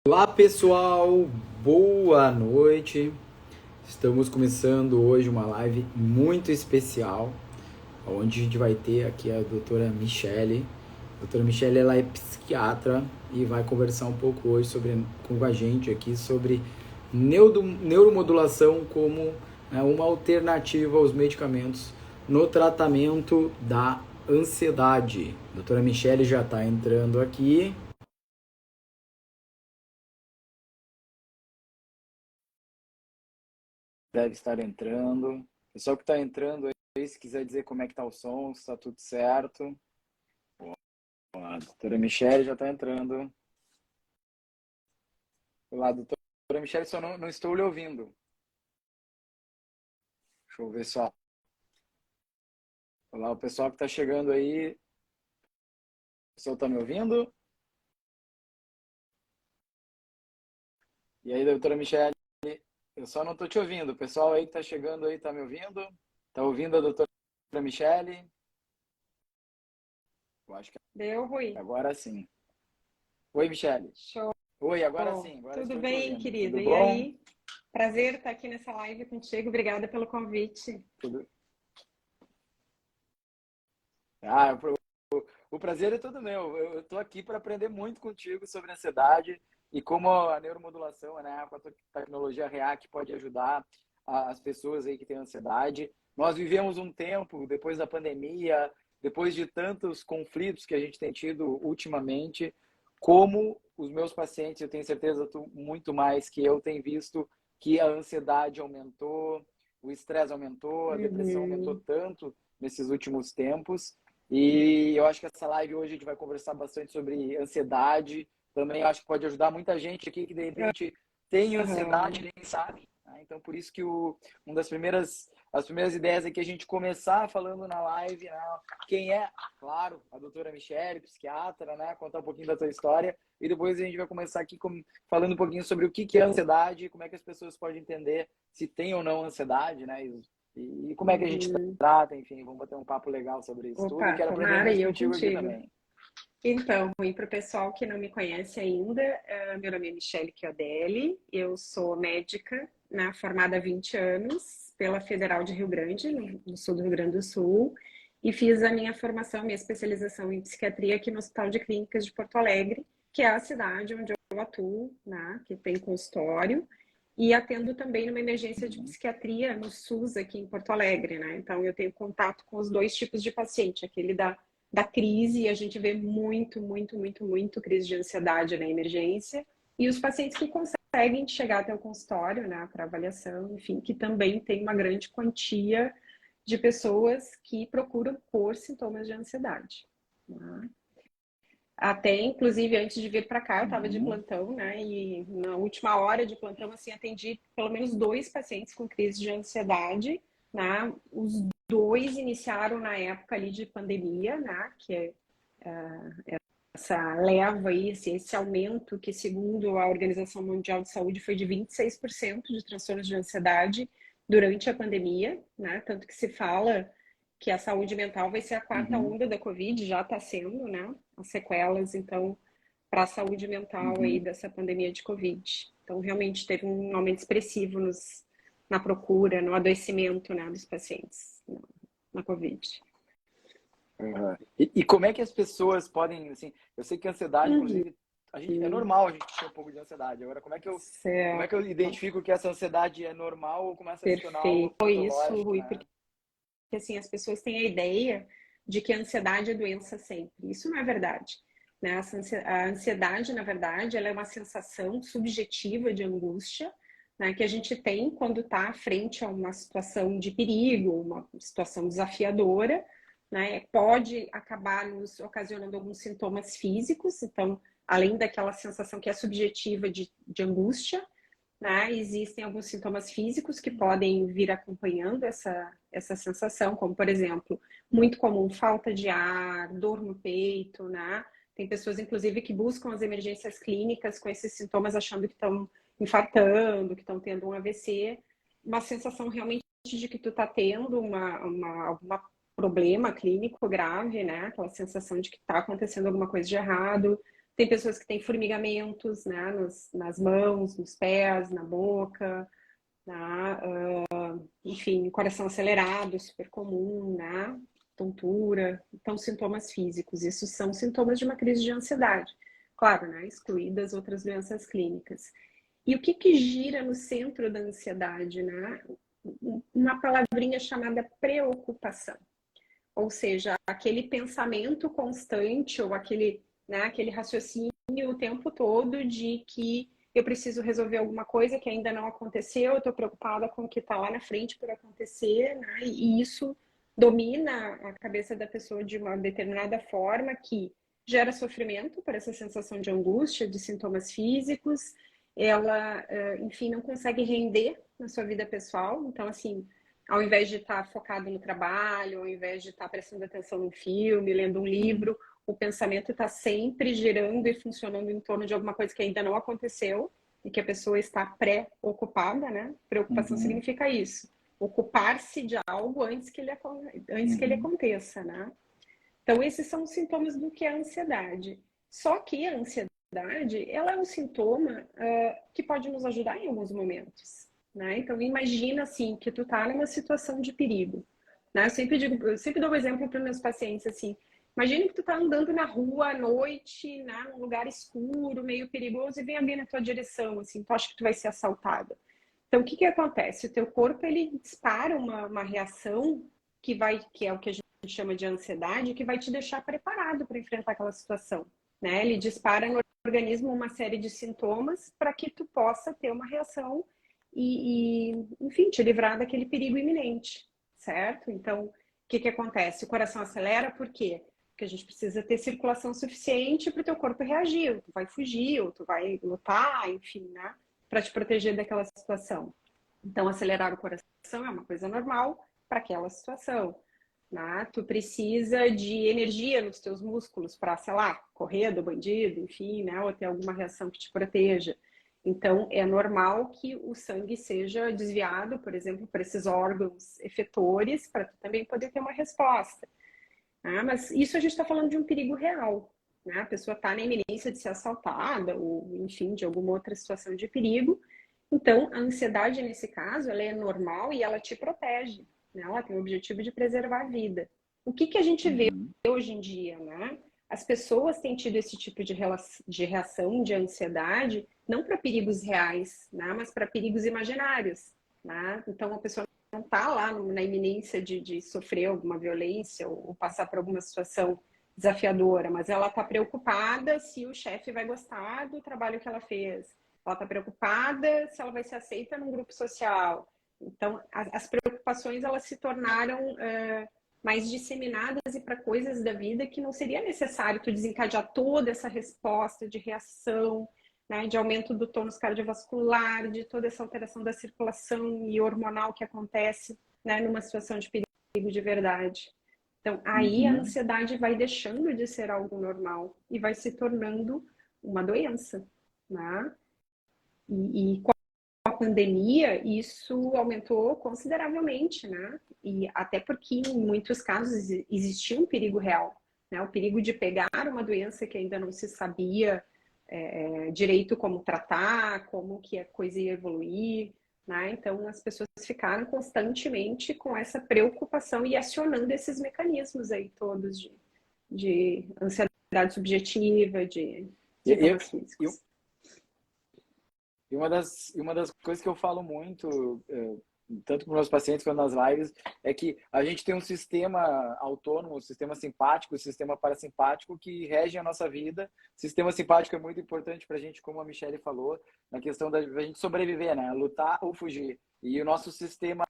Olá pessoal, boa noite. Estamos começando hoje uma live muito especial, onde a gente vai ter aqui a doutora Michele. A doutora Michele, ela é psiquiatra e vai conversar um pouco hoje com a gente aqui sobre neuromodulação como uma alternativa aos medicamentos no tratamento da ansiedade. A doutora Michele já está entrando aqui. Deve estar entrando. Pessoal que está entrando aí, se quiser dizer como é que tá o som, se está tudo certo. A doutora Michele já está entrando. Olá, doutora Michele, só não estou lhe ouvindo. Deixa eu ver só. Olá, o pessoal que está chegando aí. O pessoal está me ouvindo? E aí, doutora Michele, eu só não estou te ouvindo. O pessoal aí que está chegando aí está me ouvindo? Está ouvindo a doutora Michele? Eu acho que Deu, Rui? agora sim. Oi, Michele. Show. Oi, agora sim. Agora Tudo estou te bem, ouvindo. querido? Tudo E bom? aí? Prazer estar aqui nessa live contigo. Obrigada pelo convite. Tudo. O prazer é todo meu. Eu estou aqui para aprender muito contigo sobre ansiedade e como a neuromodulação, né, com a tecnologia REAC pode ajudar as pessoas aí que têm ansiedade. Nós vivemos um tempo, depois da pandemia, depois de tantos conflitos que a gente tem tido ultimamente, como os meus pacientes, eu tenho certeza tu muito mais que eu, tenho visto que a ansiedade aumentou, o estresse aumentou, a depressão aumentou Uhum. tanto nesses últimos tempos. E eu acho que essa live hoje a gente vai conversar bastante sobre ansiedade. Também acho que pode ajudar muita gente aqui que de repente tem ansiedade Uhum. e nem sabe. Né? Então, por isso que uma as primeiras ideias é que a gente começar falando na live, né? Quem é, claro, a doutora Michele, psiquiatra, né? Contar um pouquinho da tua história. E depois a gente vai começar aqui falando um pouquinho sobre o que é ansiedade, como é que as pessoas podem entender se tem ou não ansiedade, né? E como é que a gente Uhum. trata, enfim, vamos bater um papo legal sobre isso tudo e Opa, quero aprender tomara, e muito eu contigo aqui contigo. também. Então, Rui, para o pessoal que não me conhece ainda, meu nome é Michele Chiodelli, eu sou médica, né, formada há 20 anos pela Federal de Rio Grande, no sul do Rio Grande do Sul, e fiz a minha formação, minha especialização em psiquiatria aqui no Hospital de Clínicas de Porto Alegre, que é a cidade onde eu atuo, né, que tem consultório, e atendo também numa emergência de Uhum. psiquiatria no SUS aqui em Porto Alegre, né? Então eu tenho contato com os dois tipos de paciente, aquele da crise, e a gente vê muito crise de ansiedade na emergência, e os pacientes que conseguem chegar até o consultório, né, para avaliação, enfim, que também tem uma grande quantia de pessoas que procuram por sintomas de ansiedade. Né? Até, inclusive, antes de vir para cá, eu estava de Uhum. plantão, né? E na última hora de plantão, assim, atendi pelo menos 2 pacientes com crise de ansiedade, né? Os dois iniciaram na época ali de pandemia, né? Que é essa leva aí, esse aumento que, segundo a Organização Mundial de Saúde, foi de 26% de transtornos de ansiedade durante a pandemia, né? Tanto que se fala que a saúde mental vai ser a quarta Uhum. onda da Covid, já está sendo, né? As sequelas, então, para a saúde mental aí Uhum. dessa pandemia de Covid. Então, realmente teve um aumento expressivo na procura, no adoecimento, né, dos pacientes na Covid. Uhum. E como é que as pessoas podem, assim, eu sei que a ansiedade, Uhum. inclusive, é normal a gente ter um pouco de ansiedade. Agora, como é que eu Certo. identifico que essa ansiedade é normal ou começa a se tornar algo Perfeito. Foi isso, patológico, Rui, né? porque assim, as pessoas têm a ideia de que a ansiedade é doença sempre. Isso não é verdade. Né? A ansiedade, na verdade, ela é uma sensação subjetiva de angústia, né, que a gente tem quando está frente a uma situação de perigo, uma situação desafiadora, né? Pode acabar nos ocasionando alguns sintomas físicos, então, além daquela sensação que é subjetiva de angústia, né? Existem alguns sintomas físicos que podem vir acompanhando essa sensação, como, por exemplo, muito comum, falta de ar, dor no peito, né? Tem pessoas, inclusive, que buscam as emergências clínicas com esses sintomas, achando que estão infartando, que estão tendo um AVC. Uma sensação realmente de que tu está tendo algum problema clínico grave, né? Aquela sensação de que está acontecendo alguma coisa de errado. Tem pessoas que têm formigamentos, né, nas mãos, nos pés, na boca, né? Enfim, coração acelerado, super comum, né? Tontura, então sintomas físicos. Isso são sintomas de uma crise de ansiedade. Claro, né? Excluídas outras doenças clínicas. E o que que gira no centro da ansiedade, né? Uma palavrinha chamada preocupação. Ou seja, aquele pensamento constante ou aquele, né, aquele raciocínio o tempo todo de que eu preciso resolver alguma coisa que ainda não aconteceu, eu estou preocupada com o que está lá na frente por acontecer, né? E isso domina a cabeça da pessoa de uma determinada forma que gera sofrimento por essa sensação de angústia, de sintomas físicos, ela, enfim, não consegue render na sua vida pessoal, então, assim, ao invés de estar focado no trabalho, ao invés de estar prestando atenção no filme, lendo um livro, o pensamento está sempre girando e funcionando em torno de alguma coisa que ainda não aconteceu e que a pessoa está pré-ocupada, né? Preocupação significa isso, ocupar-se de algo antes que ele aconteça, né? Então, esses são os sintomas do que é a ansiedade. Só que a ansiedade, ela é um sintoma que pode nos ajudar em alguns momentos, né? Então, imagina, assim, que tu tá numa situação de perigo, né? Eu sempre dou um exemplo para meus pacientes, assim, imagina que tu tá andando na rua à noite, né, num lugar escuro, meio perigoso, e vem alguém na tua direção, assim, tu acha que tu vai ser assaltada. Então, o que que acontece? O teu corpo, ele dispara uma reação que é o que a gente chama de ansiedade, que vai te deixar preparado para enfrentar aquela situação, né? Ele dispara no organismo uma série de sintomas para que tu possa ter uma reação enfim, te livrar daquele perigo iminente, certo? Então, o que que acontece? O coração acelera, por quê? Porque a gente precisa ter circulação suficiente para o teu corpo reagir, ou tu vai fugir, ou tu vai lutar, enfim, né? Para te proteger daquela situação. Então, acelerar o coração é uma coisa normal para aquela situação. Né? Tu precisa de energia nos teus músculos para, sei lá, correr do bandido, enfim, né? Ou ter alguma reação que te proteja. Então, é normal que o sangue seja desviado, por exemplo, para esses órgãos efetores, para tu também poder ter uma resposta. Ah, mas isso a gente está falando de um perigo real. Né? A pessoa está na iminência de ser assaltada, ou, enfim, de alguma outra situação de perigo. Então, a ansiedade, nesse caso, ela é normal e ela te protege. Né? Ela tem o objetivo de preservar a vida. O que que a gente vê hoje em dia, né? As pessoas têm tido esse tipo de reação, de ansiedade, não para perigos reais, né? Mas para perigos imaginários. Né? Então, a pessoa não está lá na iminência de sofrer alguma violência ou passar por alguma situação desafiadora, mas ela está preocupada se o chefe vai gostar do trabalho que ela fez. Ela está preocupada se ela vai ser aceita num grupo social. Então, as preocupações, elas se tornaram mais disseminadas e para coisas da vida que não seria necessário tu desencadear toda essa resposta de reação, né, de aumento do tônus cardiovascular, de toda essa alteração da circulação e hormonal que acontece, né, numa situação de perigo de verdade. Então, aí a ansiedade vai deixando de ser algo normal e vai se tornando uma doença, né? E com a pandemia, isso aumentou consideravelmente, né? E até porque, em muitos casos, existia um perigo real, né? O perigo de pegar uma doença que ainda não se sabia direito como tratar, como que a coisa ia evoluir, né? Então, as pessoas ficaram constantemente com essa preocupação e acionando esses mecanismos aí todos de ansiedade subjetiva, de sintomas físicos. E uma das coisas que eu falo muito, tanto com meus pacientes quanto nas lives, é que a gente tem um sistema autônomo, um sistema simpático, um sistema parasimpático que rege a nossa vida. O sistema simpático é muito importante para a gente, como a Michelle falou, na questão da gente sobreviver, né? Lutar ou fugir. E o nosso sistema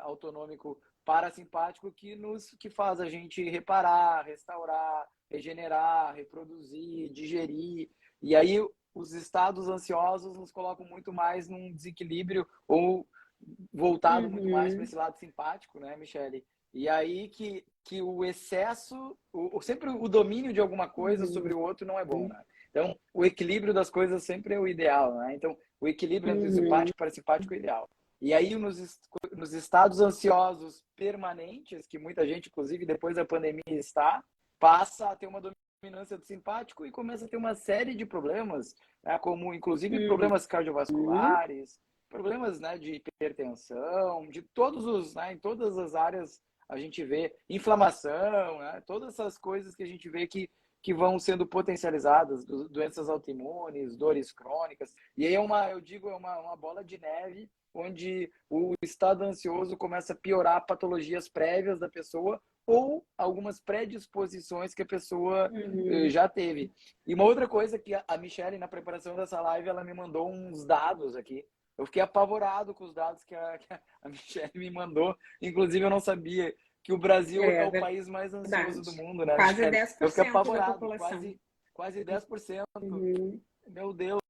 autonômico parasimpático que faz a gente reparar, restaurar, regenerar, reproduzir, digerir. E aí os estados ansiosos nos colocam muito mais num desequilíbrio ou voltado muito mais para esse lado simpático, né, Michelle? E aí que o excesso, sempre o domínio de alguma coisa sobre o outro não é bom, né? Então, o equilíbrio das coisas sempre é o ideal, né? Então, o equilíbrio entre o simpático e o parasimpático é o ideal. E aí, nos estados ansiosos permanentes, que muita gente, inclusive depois da pandemia passa a ter uma dominância do simpático e começa a ter uma série de problemas, né, como inclusive problemas cardiovasculares, problemas, né, de hipertensão, de todos os, né, em todas as áreas a gente vê inflamação, né, todas essas coisas que a gente vê que vão sendo potencializadas, doenças autoimunes, dores crônicas. E aí eu digo, é uma bola de neve onde o estado ansioso começa a piorar patologias prévias da pessoa ou algumas predisposições que a pessoa já teve. E uma outra coisa que a Michelle, na preparação dessa live, ela me mandou uns dados aqui. Eu fiquei apavorado com os dados que a Michelle me mandou. Inclusive, eu não sabia que o Brasil é o país mais ansioso do mundo, né, Quase Michelle? Eu fiquei 10% da apavorado, população. quase 10%. Meu Deus,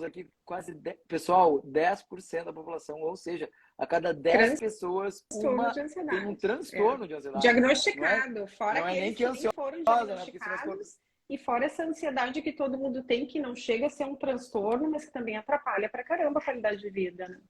aqui quase 10, pessoal, 10% da população, ou seja, a cada 10 pessoas, uma tem um transtorno de ansiedade. Diagnosticado, fora não é aqueles nem que nem foram né? diagnosticados, e fora essa ansiedade que todo mundo tem, que não chega a ser um transtorno, mas que também atrapalha pra caramba a qualidade de vida, né?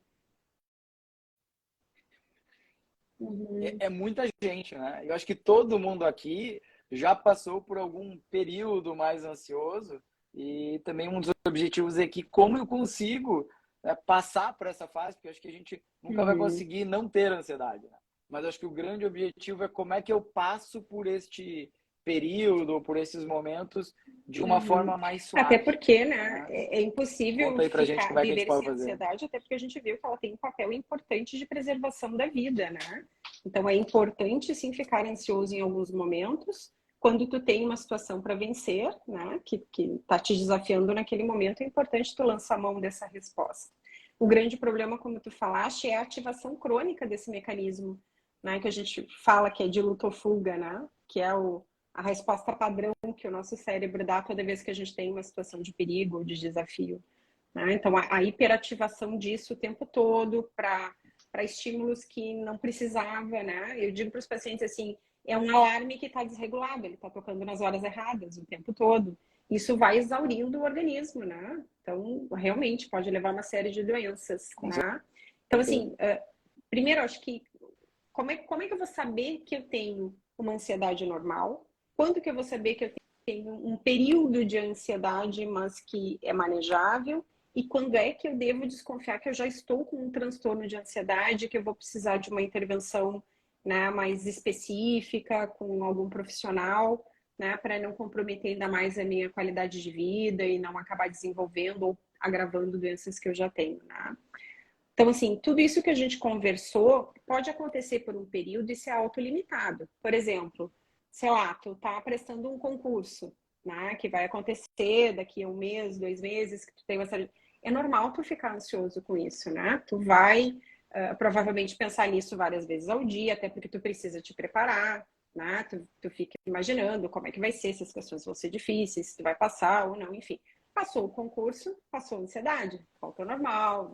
É muita gente, né? Eu acho que todo mundo aqui já passou por algum período mais ansioso e também um dos objetivos é que como eu consigo, né, passar por essa fase, porque eu acho que a gente nunca vai conseguir não ter ansiedade, né? Mas eu acho que o grande objetivo é como é que eu passo por este período, por esses momentos de uma forma mais suave. Até porque, né, é impossível Conta aí pra gente como é que a gente pode fazer. Ansiedade, até porque a gente viu que ela tem um papel importante de preservação da vida, né? Então é importante sim ficar ansioso em alguns momentos, quando tu tem uma situação para vencer, né, que tá te desafiando naquele momento, é importante tu lançar mão dessa resposta. O grande problema, como tu falaste, é a ativação crônica desse mecanismo, né, que a gente fala que é de luta ou fuga, né, que é a resposta padrão que o nosso cérebro dá toda vez que a gente tem uma situação de perigo ou de desafio, né? Então, a hiperativação disso o tempo todo para estímulos que não precisava, né? Eu digo para os pacientes assim, é um alarme que está desregulado, ele está tocando nas horas erradas o tempo todo. Isso vai exaurindo o organismo, né? Então, realmente pode levar a uma série de doenças, né? Então, assim, primeiro, acho que como é que eu vou saber que eu tenho uma ansiedade normal? Quando que eu vou saber que eu tenho um período de ansiedade, mas que é manejável? E quando é que eu devo desconfiar que eu já estou com um transtorno de ansiedade, que eu vou precisar de uma intervenção, né, mais específica, com algum profissional, né, para não comprometer ainda mais a minha qualidade de vida e não acabar desenvolvendo ou agravando doenças que eu já tenho, né? Então, assim, tudo isso que a gente conversou pode acontecer por um período e ser autolimitado. Por exemplo, sei lá, tu tá prestando um concurso, né, que vai acontecer daqui a um mês, 2 meses, que tu tem uma série... É normal tu ficar ansioso com isso, né? Tu vai provavelmente pensar nisso várias vezes ao dia, até porque tu precisa te preparar, né? Tu fica imaginando como é que vai ser, se as questões vão ser difíceis, se tu vai passar ou não, enfim. Passou o concurso, passou a ansiedade, volta ao normal,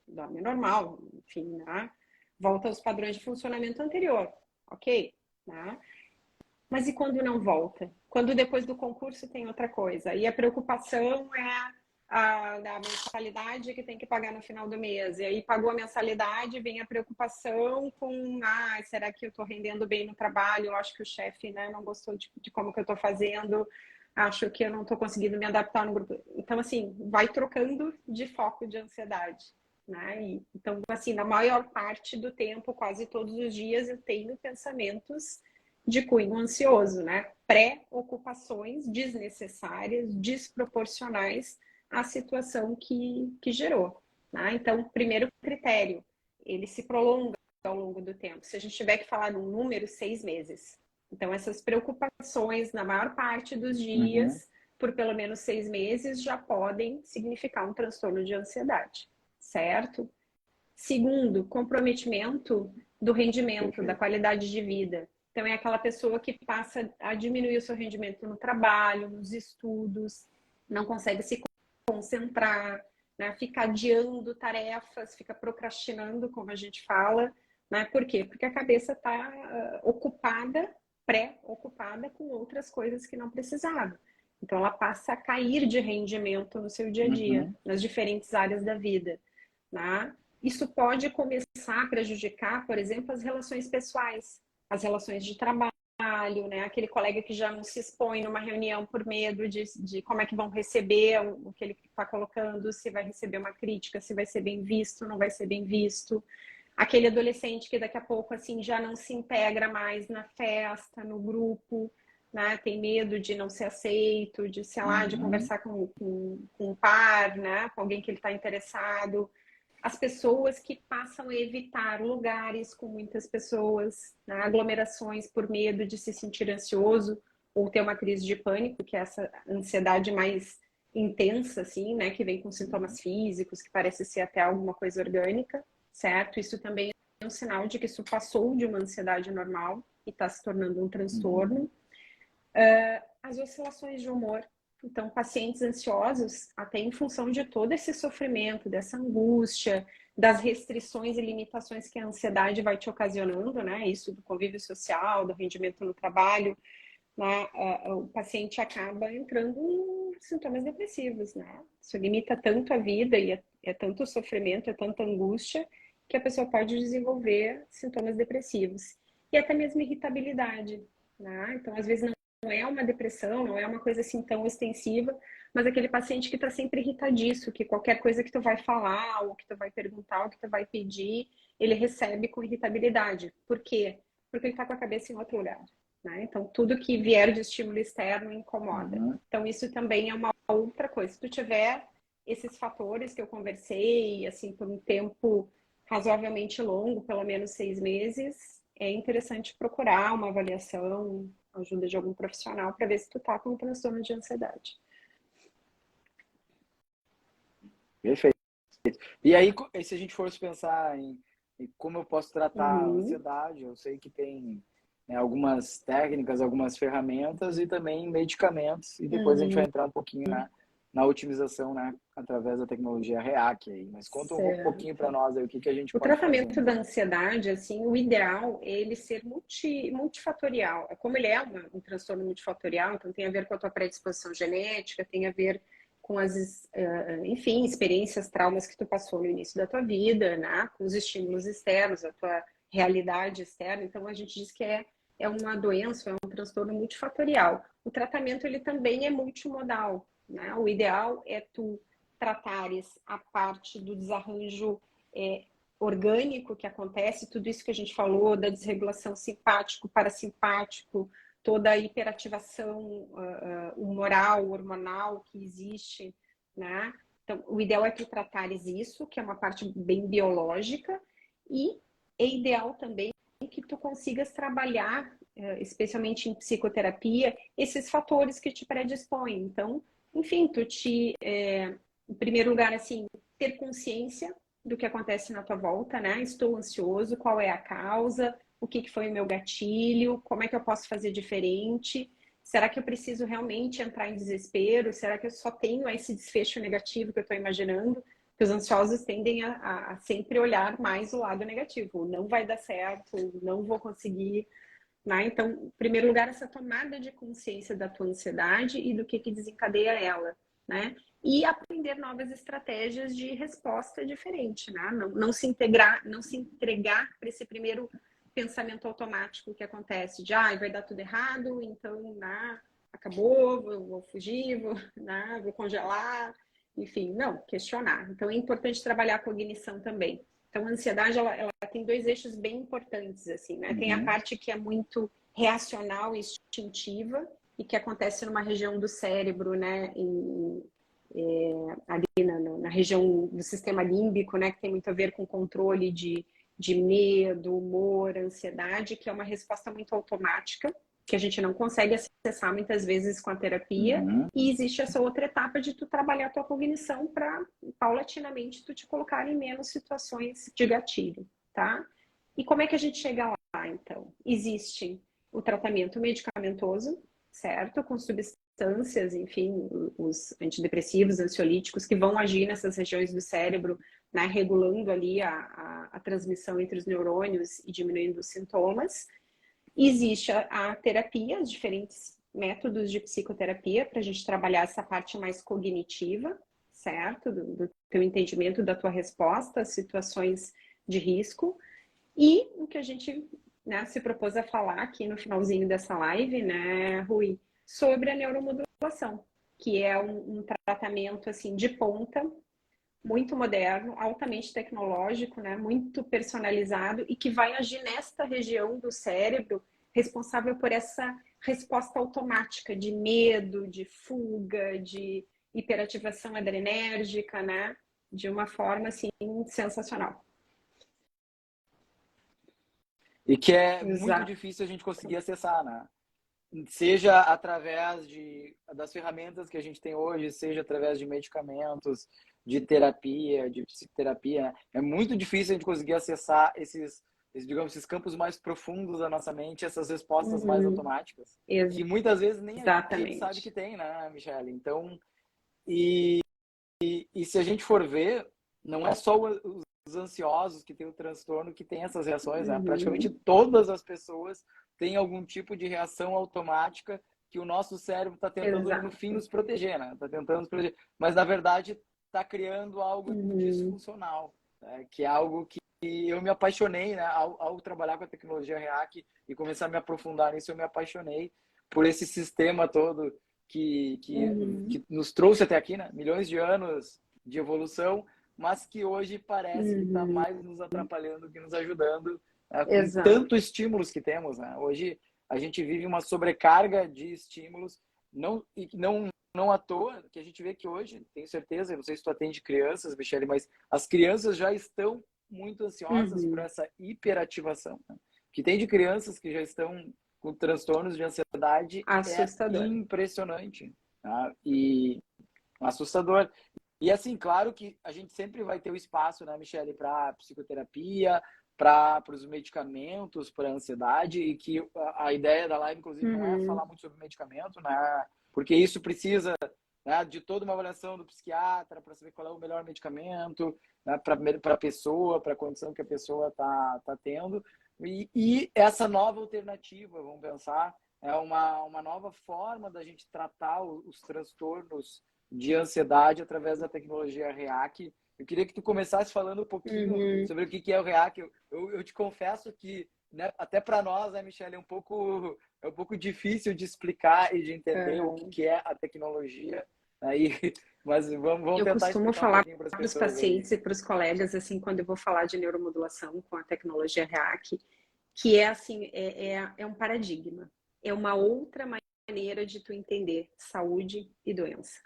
dorme normal, enfim, né? Volta aos padrões de funcionamento anterior, ok? Né? Mas e quando não volta? Quando depois do concurso tem outra coisa? E a preocupação é da mensalidade que tem que pagar no final do mês. E aí pagou a mensalidade, vem a preocupação com, será que eu estou rendendo bem no trabalho? Eu acho que o chefe, né, não gostou de como que eu estou fazendo. Acho que eu não estou conseguindo me adaptar no grupo. Então, assim, vai trocando de foco de ansiedade, né? Então, assim, na maior parte do tempo, quase todos os dias, eu tenho pensamentos de cunho ansioso, né? Pré-ocupações desnecessárias, desproporcionais à situação que gerou, né? Então, primeiro critério, ele se prolonga ao longo do tempo. Se a gente tiver que falar um número, 6 meses. Então, essas preocupações, na maior parte dos dias, por pelo menos 6 meses, já podem significar um transtorno de ansiedade, certo? Segundo, comprometimento do rendimento, da qualidade de vida. Então, é aquela pessoa que passa a diminuir o seu rendimento no trabalho, nos estudos, não consegue se concentrar, né? Fica adiando tarefas, fica procrastinando, como a gente fala, né? Por quê? Porque a cabeça está ocupada, pré-ocupada com outras coisas que não precisava. Então, ela passa a cair de rendimento no seu dia a dia, nas diferentes áreas da vida, né? Isso pode começar a prejudicar, por exemplo, as relações pessoais, as relações de trabalho, trabalho, né? Aquele colega que já não se expõe numa reunião por medo de como é que vão receber o que ele está colocando, se vai receber uma crítica, se vai ser bem visto, não vai ser bem visto. Aquele adolescente que daqui a pouco assim já não se integra mais na festa, no grupo, né? Tem medo de não ser aceito, de, sei lá, de conversar com um par, né? Com alguém que ele está interessado. As pessoas que passam a evitar lugares com muitas pessoas, né? Aglomerações por medo de se sentir ansioso ou ter uma crise de pânico, que é essa ansiedade mais intensa, assim, né? Que vem com sintomas físicos, que parece ser até alguma coisa orgânica, certo? Isso também é um sinal de que isso passou de uma ansiedade normal e está se tornando um transtorno. As oscilações de humor. Então, pacientes ansiosos, até em função de todo esse sofrimento, dessa angústia, das restrições e limitações que a ansiedade vai te ocasionando, né? Isso do convívio social, do rendimento no trabalho, né? O paciente acaba entrando em sintomas depressivos, né? Isso limita tanto a vida e é tanto sofrimento, é tanta angústia, que a pessoa pode desenvolver sintomas depressivos. E até mesmo irritabilidade, né? Então, às vezes, não é uma depressão, não é uma coisa assim tão extensiva, mas aquele paciente que está sempre irritadiço, que qualquer coisa que tu vai falar, ou que tu vai perguntar, ou que tu vai pedir, ele recebe com irritabilidade. Por quê? Porque ele está com a cabeça em outro lugar, né? Então, tudo que vier de estímulo externo incomoda. Então, isso também é uma outra coisa. Se tu tiver esses fatores que eu conversei, assim, por um tempo razoavelmente longo, pelo menos 6 meses, é interessante procurar uma avaliação, ajuda de algum profissional para ver se tu tá com um transtorno de ansiedade. Perfeito. E aí, se a gente fosse pensar em como eu posso tratar a ansiedade, eu sei que tem, né, algumas técnicas, algumas ferramentas e também medicamentos, e depois a gente vai entrar um pouquinho na otimização, né, através da tecnologia REAC aí. Mas conta um pouquinho para nós aí o que a gente O pode fazer. tratamento da ansiedade, assim, o ideal é ele ser multifatorial. Como ele é um transtorno multifatorial, então tem a ver com a tua predisposição genética, tem a ver com as, enfim, experiências, traumas que tu passou no início da tua vida, né? Com os estímulos externos, a tua realidade externa. Então, a gente diz que é uma doença, é um transtorno multifatorial. O tratamento, ele também é multimodal, né? O ideal é tu tratares a parte do desarranjo orgânico que acontece, tudo isso que a gente falou, da desregulação simpático, parasimpático, toda a hiperativação humoral, hormonal que existe, né? Então, o ideal é tu tratares isso, que é uma parte bem biológica, e é ideal também que tu consigas trabalhar, especialmente em psicoterapia, esses fatores que te predispõem. Então, enfim, em primeiro lugar, assim, ter consciência do que acontece na tua volta, né? Estou ansioso, qual é a causa, o que foi o meu gatilho, como é que eu posso fazer diferente, será que eu preciso realmente entrar em desespero, será que eu só tenho esse desfecho negativo que eu estou imaginando? Porque os ansiosos tendem a sempre olhar mais o lado negativo, não vai dar certo, não vou conseguir, né? Então, em primeiro lugar, essa tomada de consciência da tua ansiedade e do que desencadeia ela, né? E aprender novas estratégias de resposta diferente, né? Não se entregar para esse primeiro pensamento automático que acontece de vai dar tudo errado, então acabou, vou fugir, vou congelar, enfim, não, questionar. Então é importante trabalhar a cognição também. Então a ansiedade ela tem 2 eixos bem importantes, assim, né? Tem a parte que é muito reacional e instintiva e que acontece numa região do cérebro, né? Ali na região do sistema límbico, né? Que tem muito a ver com controle de medo, humor, ansiedade, que é uma resposta muito automática, que a gente não consegue acessar muitas vezes com a terapia. E existe essa outra etapa de tu trabalhar a tua cognição para, paulatinamente, tu te colocar em menos situações de gatilho, tá? E como é que a gente chega lá, então? Existe o tratamento medicamentoso, certo? Com substâncias, enfim, os antidepressivos, ansiolíticos, que vão agir nessas regiões do cérebro, né, regulando ali a transmissão entre os neurônios e diminuindo os sintomas. Existe a terapia, os diferentes métodos de psicoterapia para a gente trabalhar essa parte mais cognitiva, certo? Do teu entendimento da tua resposta às situações de risco. E o que a gente né, se propôs a falar aqui no finalzinho dessa live, né, Rui, sobre a neuromodulação, que é um tratamento assim de ponta, muito moderno, altamente tecnológico, né, muito personalizado e que vai agir nesta região do cérebro responsável por essa resposta automática de medo, de fuga, de hiperativação adrenérgica, né, de uma forma assim sensacional. E que é muito Exato. difícil a gente conseguir acessar, né? Seja através das ferramentas que a gente tem hoje, seja através de medicamentos, de terapia, de psicoterapia, né? É muito difícil a gente conseguir acessar digamos, esses campos mais profundos da nossa mente, essas respostas mais automáticas, que muitas vezes nem a gente sabe que Exatamente. tem, né, Michele? Então, e se a gente for ver, não é só os ansiosos que têm o transtorno que têm essas reações, né? Praticamente todas as pessoas têm algum tipo de reação automática que o nosso cérebro está tentando, no fim, Exato. nos proteger, né? Está tentando nos proteger. Mas, na verdade, está criando algo disfuncional, né? Que é algo que eu me apaixonei, né? Ao trabalhar com a tecnologia REAC e começar a me aprofundar nisso, eu me apaixonei por esse sistema todo que nos trouxe até aqui, né? Milhões de anos de evolução, mas que hoje parece que está mais nos atrapalhando que nos ajudando, né? Com Exato. tantos estímulos que temos, né? Hoje a gente vive uma sobrecarga de estímulos, não à toa, que a gente vê que hoje, tenho certeza, não sei se tu atende crianças, Michele, mas as crianças já estão muito ansiosas por essa hiperativação, né? Que tem de crianças que já estão com transtornos de ansiedade é Assustador. impressionante, tá? E assustador. E assim, claro que a gente sempre vai ter o espaço, né, Michele, para psicoterapia, para os medicamentos, para a ansiedade, e que a ideia da live, inclusive, não é falar muito sobre medicamento, né? Porque isso precisa, né, de toda uma avaliação do psiquiatra para saber qual é o melhor medicamento, né, para a pessoa, para a condição que a pessoa tá tendo. E essa nova alternativa, vamos pensar, é uma nova forma da gente tratar os transtornos de ansiedade através da tecnologia REAC. Eu queria que tu começasse falando um pouquinho sobre o que é o REAC. Eu te confesso que, né, até para nós, né, Michele, é um pouco difícil de explicar e de entender o que é a tecnologia. Aí, mas vamos Eu tentar costumo explicar um falar pouquinho para as para os pessoas aí. pacientes e para os colegas, assim, quando eu vou falar de neuromodulação com a tecnologia REAC, que é assim, é um paradigma. É uma outra maneira de tu entender saúde e doença.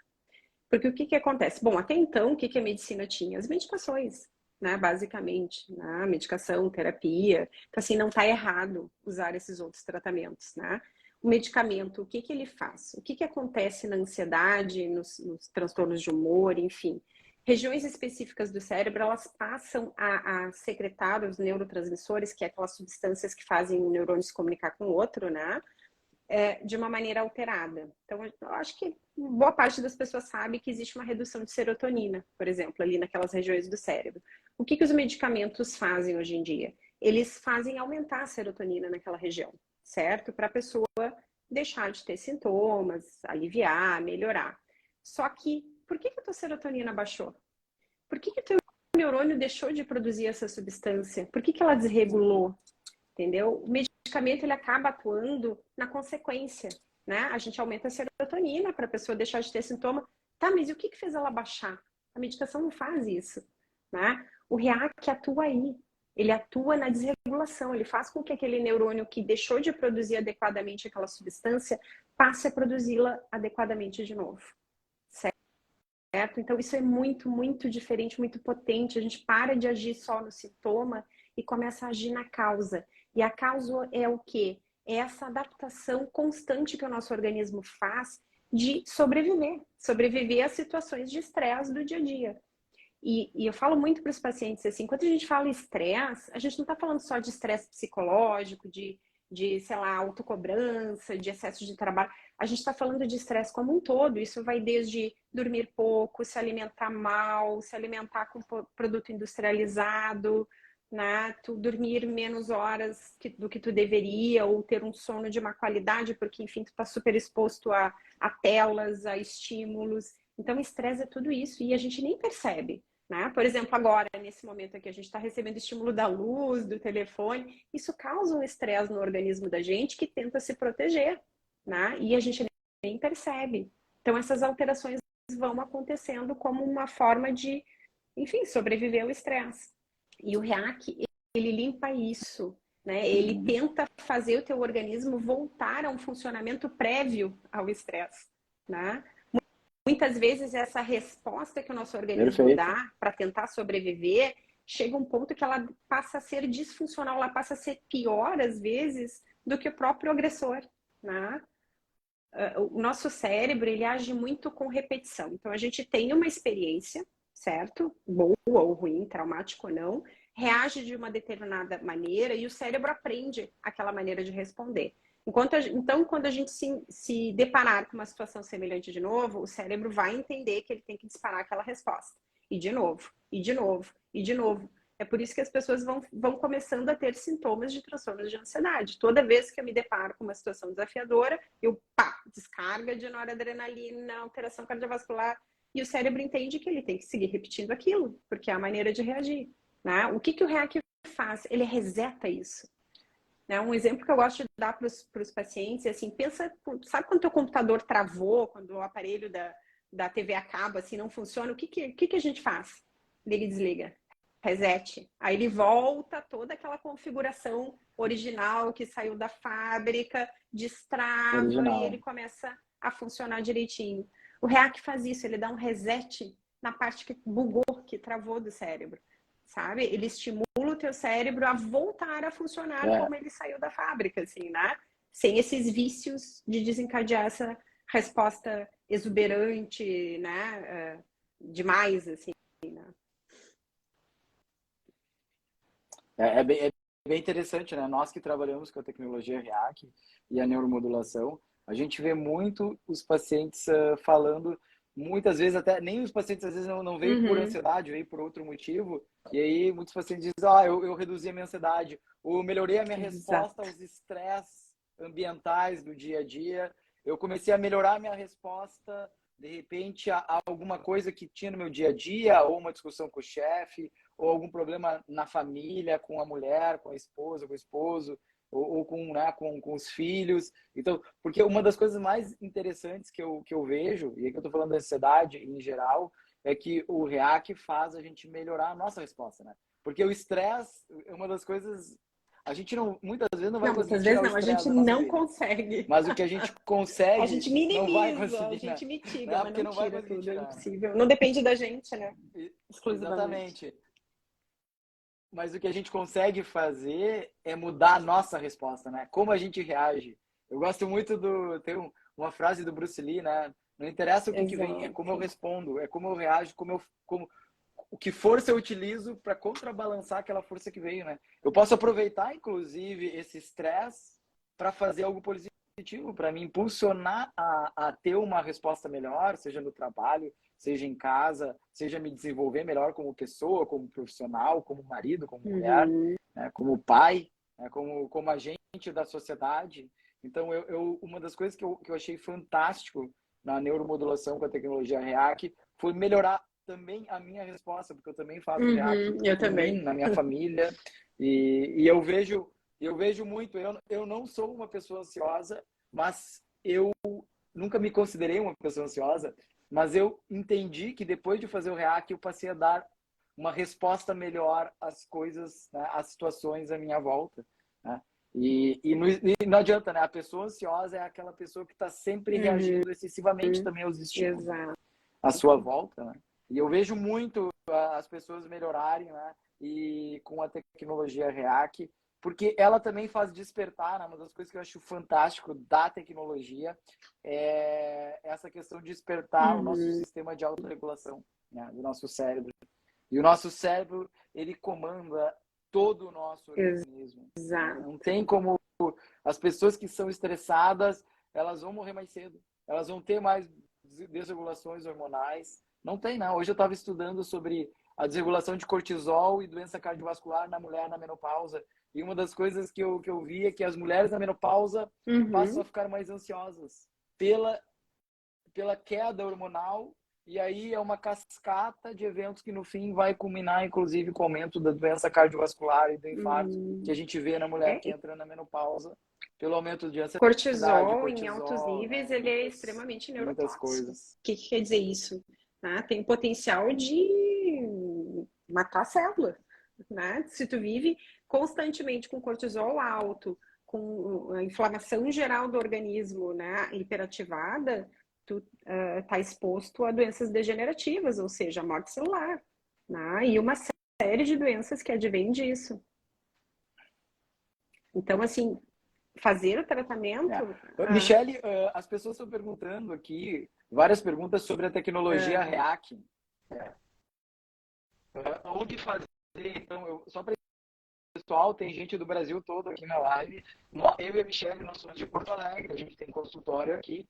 Porque o que acontece? Bom, até então, o que a medicina tinha? As medicações, né? Basicamente, né? Medicação, terapia. Então, assim, não está errado usar esses outros tratamentos, né? O medicamento, o que ele faz? O que acontece na ansiedade, nos transtornos de humor, enfim. Regiões específicas do cérebro, elas passam a secretar os neurotransmissores, que é aquelas substâncias que fazem o neurônio se comunicar com o outro, né? De uma maneira alterada. Então, eu acho que boa parte das pessoas sabe que existe uma redução de serotonina, por exemplo, ali naquelas regiões do cérebro. O que os medicamentos fazem hoje em dia? Eles fazem aumentar a serotonina naquela região, certo? Para a pessoa deixar de ter sintomas, aliviar, melhorar. Só que, por que a tua serotonina baixou? Por que o teu neurônio deixou de produzir essa substância? Por que ela desregulou? Entendeu? O medicamento ele acaba atuando na consequência, né? A gente aumenta a serotonina para a pessoa deixar de ter sintoma. Tá, mas e o que fez ela baixar? A medicação não faz isso, né? O REAC atua aí. Ele atua na desregulação, ele faz com que aquele neurônio que deixou de produzir adequadamente aquela substância passe a produzi-la adequadamente de novo, certo? Então isso é muito, muito diferente, muito potente. A gente para de agir só no sintoma e começa a agir na causa. E a causa é o quê? É essa adaptação constante que o nosso organismo faz de sobreviver às situações de estresse do dia a dia. E eu falo muito para os pacientes assim, quando a gente fala estresse, a gente não está falando só de estresse psicológico, sei lá, autocobrança, de excesso de trabalho. A gente está falando de estresse como um todo. Isso vai desde dormir pouco, se alimentar mal, se alimentar com produto industrializado, né? Tu dormir menos horas do que tu deveria, ou ter um sono de má qualidade, porque, enfim, tu está super exposto a telas, a estímulos. Então, estresse é tudo isso e a gente nem percebe. né? Por exemplo, agora, nesse momento aqui, a gente está recebendo estímulo da luz, do telefone, isso causa um estresse no organismo da gente que tenta se proteger, né? E a gente nem percebe. Então, essas alterações vão acontecendo como uma forma de, enfim, sobreviver ao estresse. E o REAC, ele limpa isso, né? Ele tenta fazer o teu organismo voltar a um funcionamento prévio ao estresse, né? Muitas vezes essa resposta que o nosso organismo dá para tentar sobreviver chega a um ponto que ela passa a ser disfuncional, ela passa a ser pior às vezes do que o próprio agressor, né? O nosso cérebro, ele age muito com repetição. Então a gente tem uma experiência, certo? Boa ou ruim, traumática ou não, reage de uma determinada maneira e o cérebro aprende aquela maneira de responder. Então, quando a gente se deparar com uma situação semelhante de novo, o cérebro vai entender que ele tem que disparar aquela resposta. E de novo, e de novo, e de novo. É por isso que as pessoas vão começando a ter sintomas de transtornos de ansiedade. Toda vez que eu me deparo com uma situação desafiadora, eu descarga de noradrenalina, alteração cardiovascular, e o cérebro entende que ele tem que seguir repetindo aquilo, porque é a maneira de reagir. Né? O que o REAC faz? Ele reseta isso. Né? Um exemplo que eu gosto de dar para os pacientes é assim, pensa, sabe quando o teu computador travou, quando o aparelho da TV acaba, assim, não funciona, o que a gente faz? Liga e desliga. Reset. Aí ele volta toda aquela configuração original que saiu da fábrica, destrava e ele começa a funcionar direitinho. O REAC faz isso, ele dá um reset na parte que bugou, que travou do cérebro, sabe? Ele estimula o teu cérebro a voltar a funcionar como ele saiu da fábrica, assim, né? Sem esses vícios de desencadear essa resposta exuberante, né? Demais, assim, né? É bem interessante, né? Nós que trabalhamos com a tecnologia REAC e a neuromodulação, a gente vê muito os pacientes falando, muitas vezes até, nem os pacientes às vezes não veem por ansiedade, veem por outro motivo, e aí muitos pacientes dizem, eu reduzi a minha ansiedade, ou melhorei a minha resposta aos estresses ambientais do dia a dia, eu comecei a melhorar a minha resposta, de repente, a alguma coisa que tinha no meu dia a dia, ou uma discussão com o chefe, ou algum problema na família, com a mulher, com a esposa, com o esposo, ou com, né, com os filhos. Então, porque uma das coisas mais interessantes que eu vejo, e aqui eu estou falando da ansiedade em geral, é que o REAC faz a gente melhorar a nossa resposta, né? Porque o estresse é uma das coisas... A gente não, muitas vezes não vai conseguir tirar o a estresse gente da nossa não vida. consegue. Mas o que a gente A consegue, gente não vai minimiza, a conseguir, né? gente mitiga, Não, mas porque não não vai tira conseguir tudo, é tirar, né? impossível. Não depende da gente, né? Exclusivamente. Exatamente. Mas o que a gente consegue fazer é mudar a nossa resposta, né? Como a gente reage. Eu gosto muito tem uma frase do Bruce Lee, né? Não interessa o que vem, é como eu respondo, é como eu reajo, o que força eu utilizo para contrabalançar aquela força que veio, né? Eu posso aproveitar, inclusive, esse estresse para fazer algo positivo, para me impulsionar a ter uma resposta melhor, seja no trabalho, seja em casa, seja me desenvolver melhor como pessoa, como profissional, como marido, como mulher, né? Como pai, né? como agente da sociedade. Então, uma das coisas que eu achei fantástico na neuromodulação com a tecnologia REAC foi melhorar também a minha resposta, porque eu também faço REAC Eu em também. mim, na minha família, e eu vejo muito, eu não sou uma pessoa ansiosa, mas eu nunca me considerei uma pessoa ansiosa, mas eu entendi que depois de fazer o REAC eu passei a dar uma resposta melhor às coisas, né, às situações à minha volta, né? E não adianta, né? A pessoa ansiosa é aquela pessoa que está sempre reagindo excessivamente também aos estímulos, né, à sua volta, né? E eu vejo muito as pessoas melhorarem, né? E com a tecnologia REAC, porque ela também faz despertar, né? Uma das coisas que eu acho fantástico da tecnologia é essa questão de despertar o nosso sistema de autorregulação, né? Do nosso cérebro. E o nosso cérebro, ele comanda todo o nosso organismo. Exato. Não tem como... As pessoas que são estressadas, elas vão morrer mais cedo. Elas vão ter mais desregulações hormonais. Não tem, não. Hoje eu estava estudando sobre a desregulação de cortisol e doença cardiovascular na mulher na menopausa. E uma das coisas que eu vi é que as mulheres na menopausa passam a ficar mais ansiosas pela queda hormonal e aí é uma cascata de eventos que no fim vai culminar, inclusive, com o aumento da doença cardiovascular e do infarto, que a gente vê na mulher que entra na menopausa, pelo aumento de ansiedade, Cortisol em altos cortisol, níveis, né? ele é extremamente Muitas neurotóxico. O coisas. que quer dizer isso? Né? Tem potencial de matar a célula. Né? Se tu vive constantemente com cortisol alto, com a inflamação geral do organismo, né, hiperativada, tu tá exposto a doenças degenerativas, ou seja, a morte celular, né? E uma série de doenças que advêm disso. Então, assim, fazer o tratamento... Michele, as pessoas estão perguntando aqui, várias perguntas sobre a tecnologia REAC. Onde fazer? Então, só para pessoal, tem gente do Brasil todo aqui na live. Eu e a Michele, nós somos de Porto Alegre, a gente tem consultório aqui.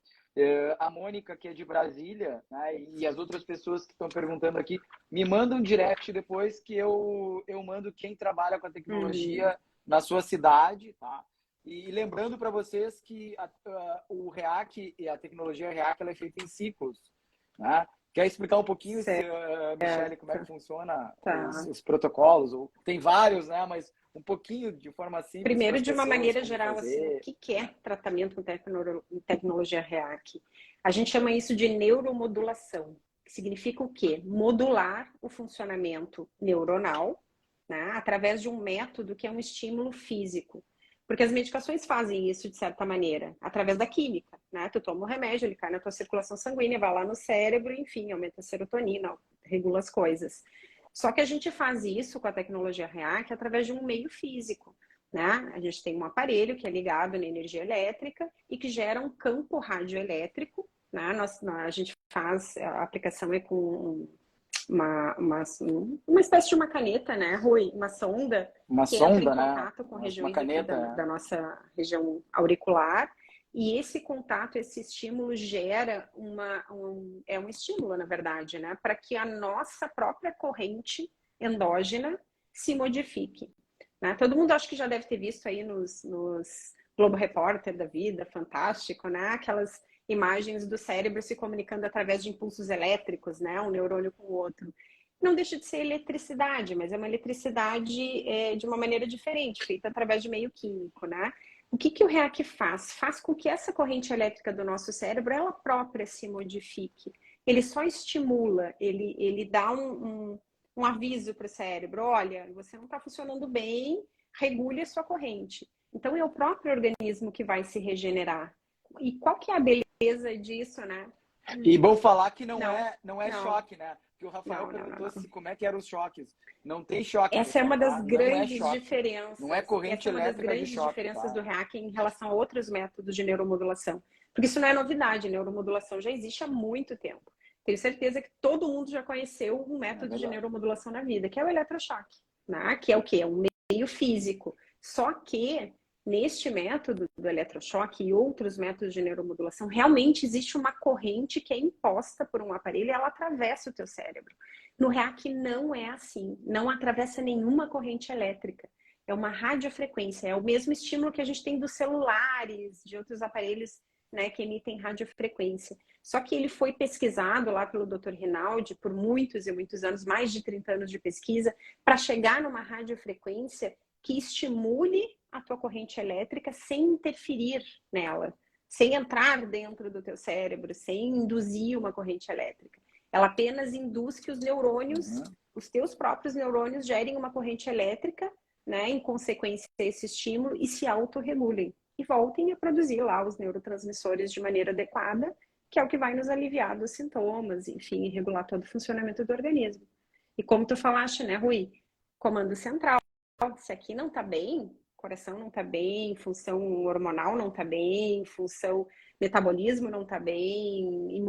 A Mônica, que é de Brasília, né, e as outras pessoas que estão perguntando aqui, me mandam um direct depois que eu mando quem trabalha com a tecnologia na sua cidade, tá? E lembrando para vocês que o REAC e a tecnologia REAC ela é feita em ciclos, né? Quer explicar um pouquinho, Michele, como é que funciona os protocolos? Tem vários, né? Mas um pouquinho de forma simples. Primeiro, de uma maneira geral, assim, o que é tratamento com tecnologia REAC? A gente chama isso de neuromodulação, que significa o quê? Modular o funcionamento neuronal, né, através de um método que é um estímulo físico. Porque as medicações fazem isso de certa maneira, através da química, né? Tu toma um remédio, ele cai na tua circulação sanguínea, vai lá no cérebro, enfim, aumenta a serotonina, regula as coisas. Só que a gente faz isso com a tecnologia REAC através de um meio físico, né? A gente tem um aparelho que é ligado na energia elétrica e que gera um campo radioelétrico, né? A gente faz, a aplicação é com uma espécie de uma caneta, né, Rui? Uma sonda que entra em contato com regiões aqui da nossa região auricular. E esse contato, esse estímulo gera um estímulo, na verdade, né? Para que a nossa própria corrente endógena se modifique. Né? Todo mundo acho que já deve ter visto aí nos Globo Repórter da vida, fantástico, né? Aquelas imagens do cérebro se comunicando através de impulsos elétricos, né? Um neurônio com o outro. Não deixa de ser eletricidade, mas é uma eletricidade de uma maneira diferente, feita através de meio químico, né? O que o REAC faz? Faz com que essa corrente elétrica do nosso cérebro, ela própria se modifique. Ele só estimula, ele dá um aviso para o cérebro, olha, você não está funcionando bem, regule a sua corrente. Então, é o próprio organismo que vai se regenerar. E qual que é a beleza disso, né? E bom falar que não é choque, né? Porque o Rafael perguntou como é que eram os choques. Não tem choque. Essa pessoal, é uma das grandes não diferenças. Não é corrente elétrica de choque. Essa é uma das grandes diferenças do REAC em relação a outros métodos de neuromodulação. Porque isso não é novidade, neuromodulação já existe há muito tempo. Tenho certeza que todo mundo já conheceu um método de neuromodulação na vida, que é o eletrochoque, né? Que é o quê? É um meio físico. Só que neste método do eletrochoque e outros métodos de neuromodulação, realmente existe uma corrente que é imposta por um aparelho e ela atravessa o teu cérebro. No REAC não é assim, não atravessa nenhuma corrente elétrica. É uma radiofrequência, é o mesmo estímulo que a gente tem dos celulares, de outros aparelhos, né, que emitem radiofrequência. Só que ele foi pesquisado lá pelo Dr. Rinaldi por muitos e muitos anos, mais de 30 anos de pesquisa, para chegar numa radiofrequência que estimule a tua corrente elétrica sem interferir nela, sem entrar dentro do teu cérebro, sem induzir uma corrente elétrica. Ela apenas induz que os neurônios, os teus próprios neurônios, gerem uma corrente elétrica, né, em consequência desse estímulo, e se autorregulem. E voltem a produzir lá os neurotransmissores de maneira adequada, que é o que vai nos aliviar dos sintomas, enfim, e regular todo o funcionamento do organismo. E como tu falaste, né, Rui? Comando central. Se aqui não tá bem, coração não tá bem, função hormonal não tá bem, função metabolismo não tá bem,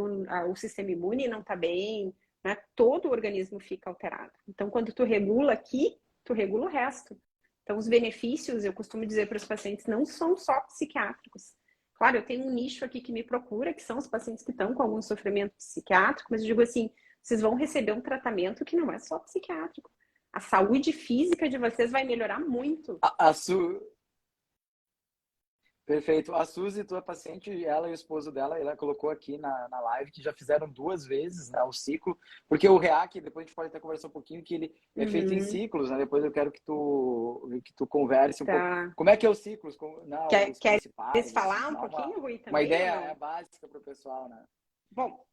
o sistema imune não tá bem, né? Todo o organismo fica alterado. Então, quando tu regula aqui, tu regula o resto. Então, os benefícios, eu costumo dizer para os pacientes, não são só psiquiátricos. Claro, eu tenho um nicho aqui que me procura, que são os pacientes que estão com algum sofrimento psiquiátrico, mas eu digo assim, vocês vão receber um tratamento que não é só psiquiátrico. A saúde física de vocês vai melhorar muito. Perfeito. A Suzy, tua paciente, ela e o esposo dela, ela colocou aqui na live que já fizeram 2 vezes, né, o ciclo, porque o REAC, depois a gente pode até conversar um pouquinho, que ele é feito em Uhum, ciclos, né? Depois eu quero que tu converse um pouco. tá. Como é que é os ciclos? Os Queres principais, assim, falar um dá pouquinho, Rui, uma também ou ideia não? básica para o pessoal, né? Bom,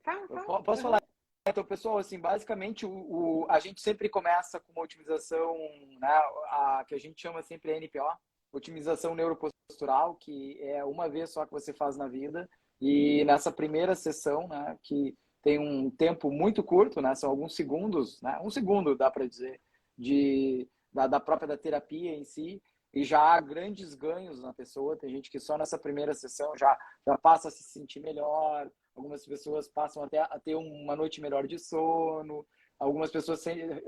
fala, Eu fala. posso Uhum. falar. Então, pessoal, assim, basicamente, a gente sempre começa com uma otimização, né, que a gente chama sempre NPO, otimização neuropostural, que é uma vez só que você faz na vida. E nessa primeira sessão, né, que tem um tempo muito curto, né, são alguns segundos, né, um segundo, dá para dizer, da própria da terapia em si, e já há grandes ganhos na pessoa. Tem gente que só nessa primeira sessão já passa a se sentir melhor. Algumas pessoas passam até a ter uma noite melhor de sono. Algumas pessoas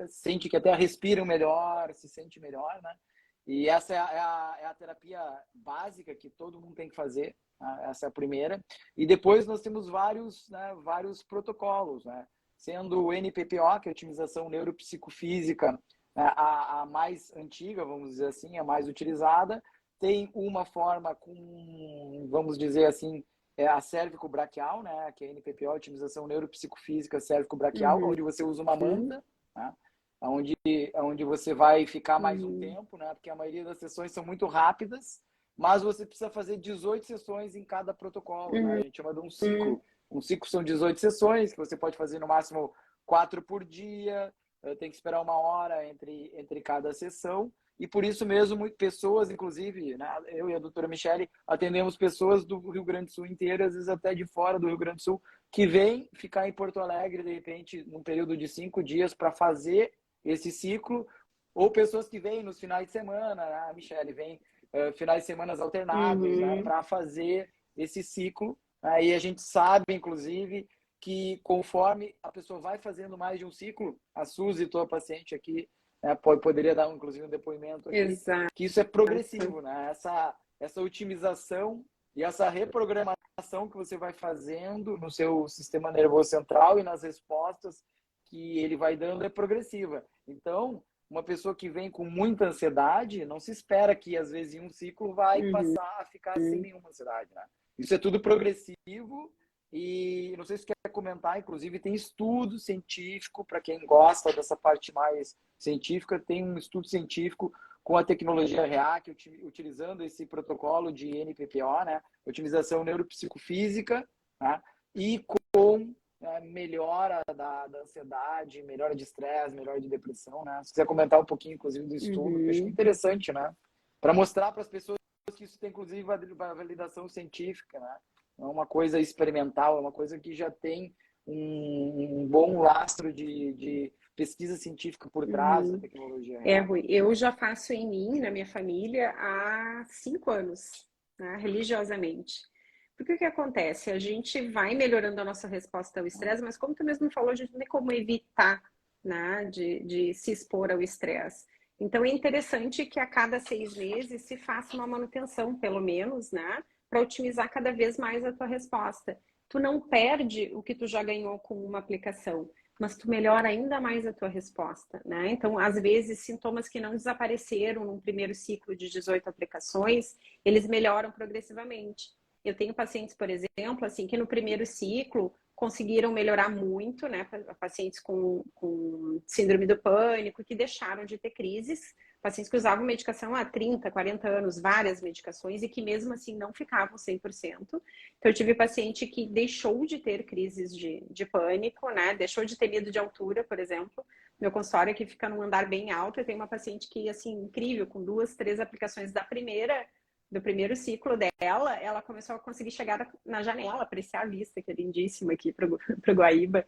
sentem que até respiram melhor, se sente melhor, né? E essa é a terapia básica que todo mundo tem que fazer. Né? Essa é a primeira. E depois nós temos vários, né, vários protocolos, né? Sendo o NPPO, que é a otimização neuropsicofísica, né, a mais antiga, vamos dizer assim, a mais utilizada. Tem uma forma com, vamos dizer assim, a cérvico-braquial, né, que é a NPPO, otimização neuropsicofísica cérvico-braquial, onde você usa uma Uhum, manta, né, onde você vai ficar mais um uhum, tempo, né, porque a maioria das sessões são muito rápidas, mas você precisa fazer 18 sessões em cada protocolo, né, a uhum, gente chama de um uhum, ciclo. Um ciclo são 18 sessões, que você pode fazer no máximo 4 por dia, tem que esperar 1 hora entre cada sessão. E por isso mesmo, pessoas, inclusive, né, eu e a doutora Michele, atendemos pessoas do Rio Grande do Sul inteiro, às vezes até de fora do Rio Grande do Sul, que vêm ficar em Porto Alegre, de repente, num período de 5 dias para fazer esse ciclo, ou pessoas que vêm nos finais de semana, né, a Michele vem finais de semana alternados, né, uhum, para fazer esse ciclo. Aí a gente sabe, inclusive, que conforme a pessoa vai fazendo mais de um ciclo, a Suzy, tua paciente aqui, né, poderia dar inclusive um depoimento aqui, exato. que isso é progressivo, né? Essa otimização e essa reprogramação que você vai fazendo no seu sistema nervoso central e nas respostas que ele vai dando é progressiva. Então, uma pessoa que vem com muita ansiedade, não se espera que, às vezes, em um ciclo vai Uhum. passar a ficar sem nenhuma ansiedade, né? Isso é tudo progressivo e não sei se quer comentar, inclusive tem estudo científico, para quem gosta dessa parte mais científica, tem um estudo científico com a tecnologia REAC, utilizando esse protocolo de NPPO, né? Otimização neuropsicofísica, né? E com melhora da ansiedade, melhora de estresse, melhora de depressão, né? Se quiser comentar um pouquinho, inclusive, do estudo, que eu acho que é Uhum. interessante, né? Para mostrar para as pessoas que isso tem, inclusive, validação científica, né? Não é uma coisa experimental, é uma coisa que já tem um bom lastro de pesquisa científica por trás da Uhum. tecnologia É, real. Rui, eu já faço em mim, na minha família, há 5 anos, né, religiosamente. Porque o que acontece? A gente vai melhorando a nossa resposta ao estresse, mas como tu mesmo falou, a gente não tem como evitar, né, de se expor ao estresse. Então é interessante que a cada 6 meses se faça uma manutenção, pelo menos, né, para otimizar cada vez mais a tua resposta. Tu não perde o que tu já ganhou com uma aplicação, mas tu melhora ainda mais a tua resposta, né? Então, às vezes, sintomas que não desapareceram no primeiro ciclo de 18 aplicações, eles melhoram progressivamente. Eu tenho pacientes, por exemplo, assim, que no primeiro ciclo conseguiram melhorar muito, né? Pacientes com síndrome do pânico, que deixaram de ter crises, pacientes que usavam medicação há 30, 40 anos, várias medicações, e que mesmo assim não ficavam 100%. Então, eu tive paciente que deixou de ter crises de pânico, né? Deixou de ter medo de altura, por exemplo. Meu consultório aqui fica num andar bem alto. Eu tenho uma paciente que, assim, incrível, com 2, 3 aplicações do primeiro ciclo dela, ela começou a conseguir chegar na janela, apreciar a vista, que é lindíssima aqui para o Guaíba.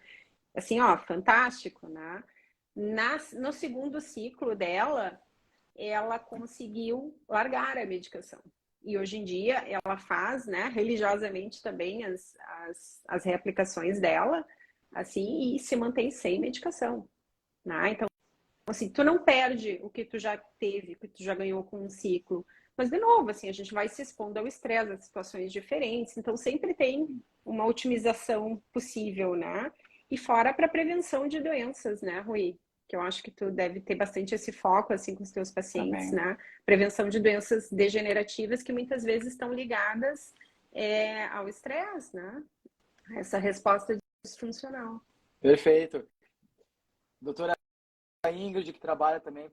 Assim, ó, fantástico, né? No segundo ciclo dela, ela conseguiu largar a medicação. E hoje em dia ela faz, né, religiosamente também as reaplicações dela, assim, e se mantém sem medicação, né? Então, assim, tu não perde o que tu já teve, o que tu já ganhou com um ciclo. Mas, de novo, assim, a gente vai se expondo ao estresse, a situações diferentes, então sempre tem uma otimização possível, né? E fora para prevenção de doenças, né, Rui? que eu acho que tu deve ter bastante esse foco, assim, com os teus pacientes, Também. né? Prevenção de doenças degenerativas que muitas vezes estão ligadas ao estresse, né? Essa resposta disfuncional. Perfeito. Doutora Ingrid, que trabalha também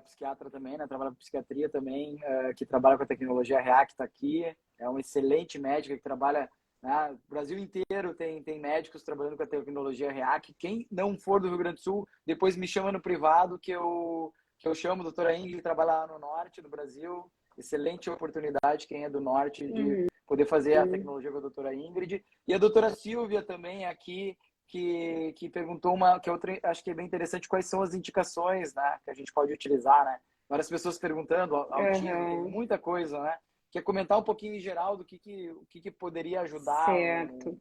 psiquiatra também, né? Trabalha com psiquiatria também, que trabalha com a tecnologia REAC, está aqui. É uma excelente médica que trabalha, né? O Brasil inteiro tem médicos trabalhando com a tecnologia REAC. Quem não for do Rio Grande do Sul, depois me chama no privado que eu chamo. Doutora Ingrid trabalha lá no norte do Brasil. Excelente oportunidade, quem é do norte, de poder fazer a tecnologia com a doutora Ingrid. E a doutora Silvia também aqui, que perguntou que outra, acho que é bem interessante, quais são as indicações, né, que a gente pode utilizar, né? Várias pessoas perguntando, autismo, tem muita coisa, né? Quer comentar um pouquinho em geral do que poderia ajudar Certo.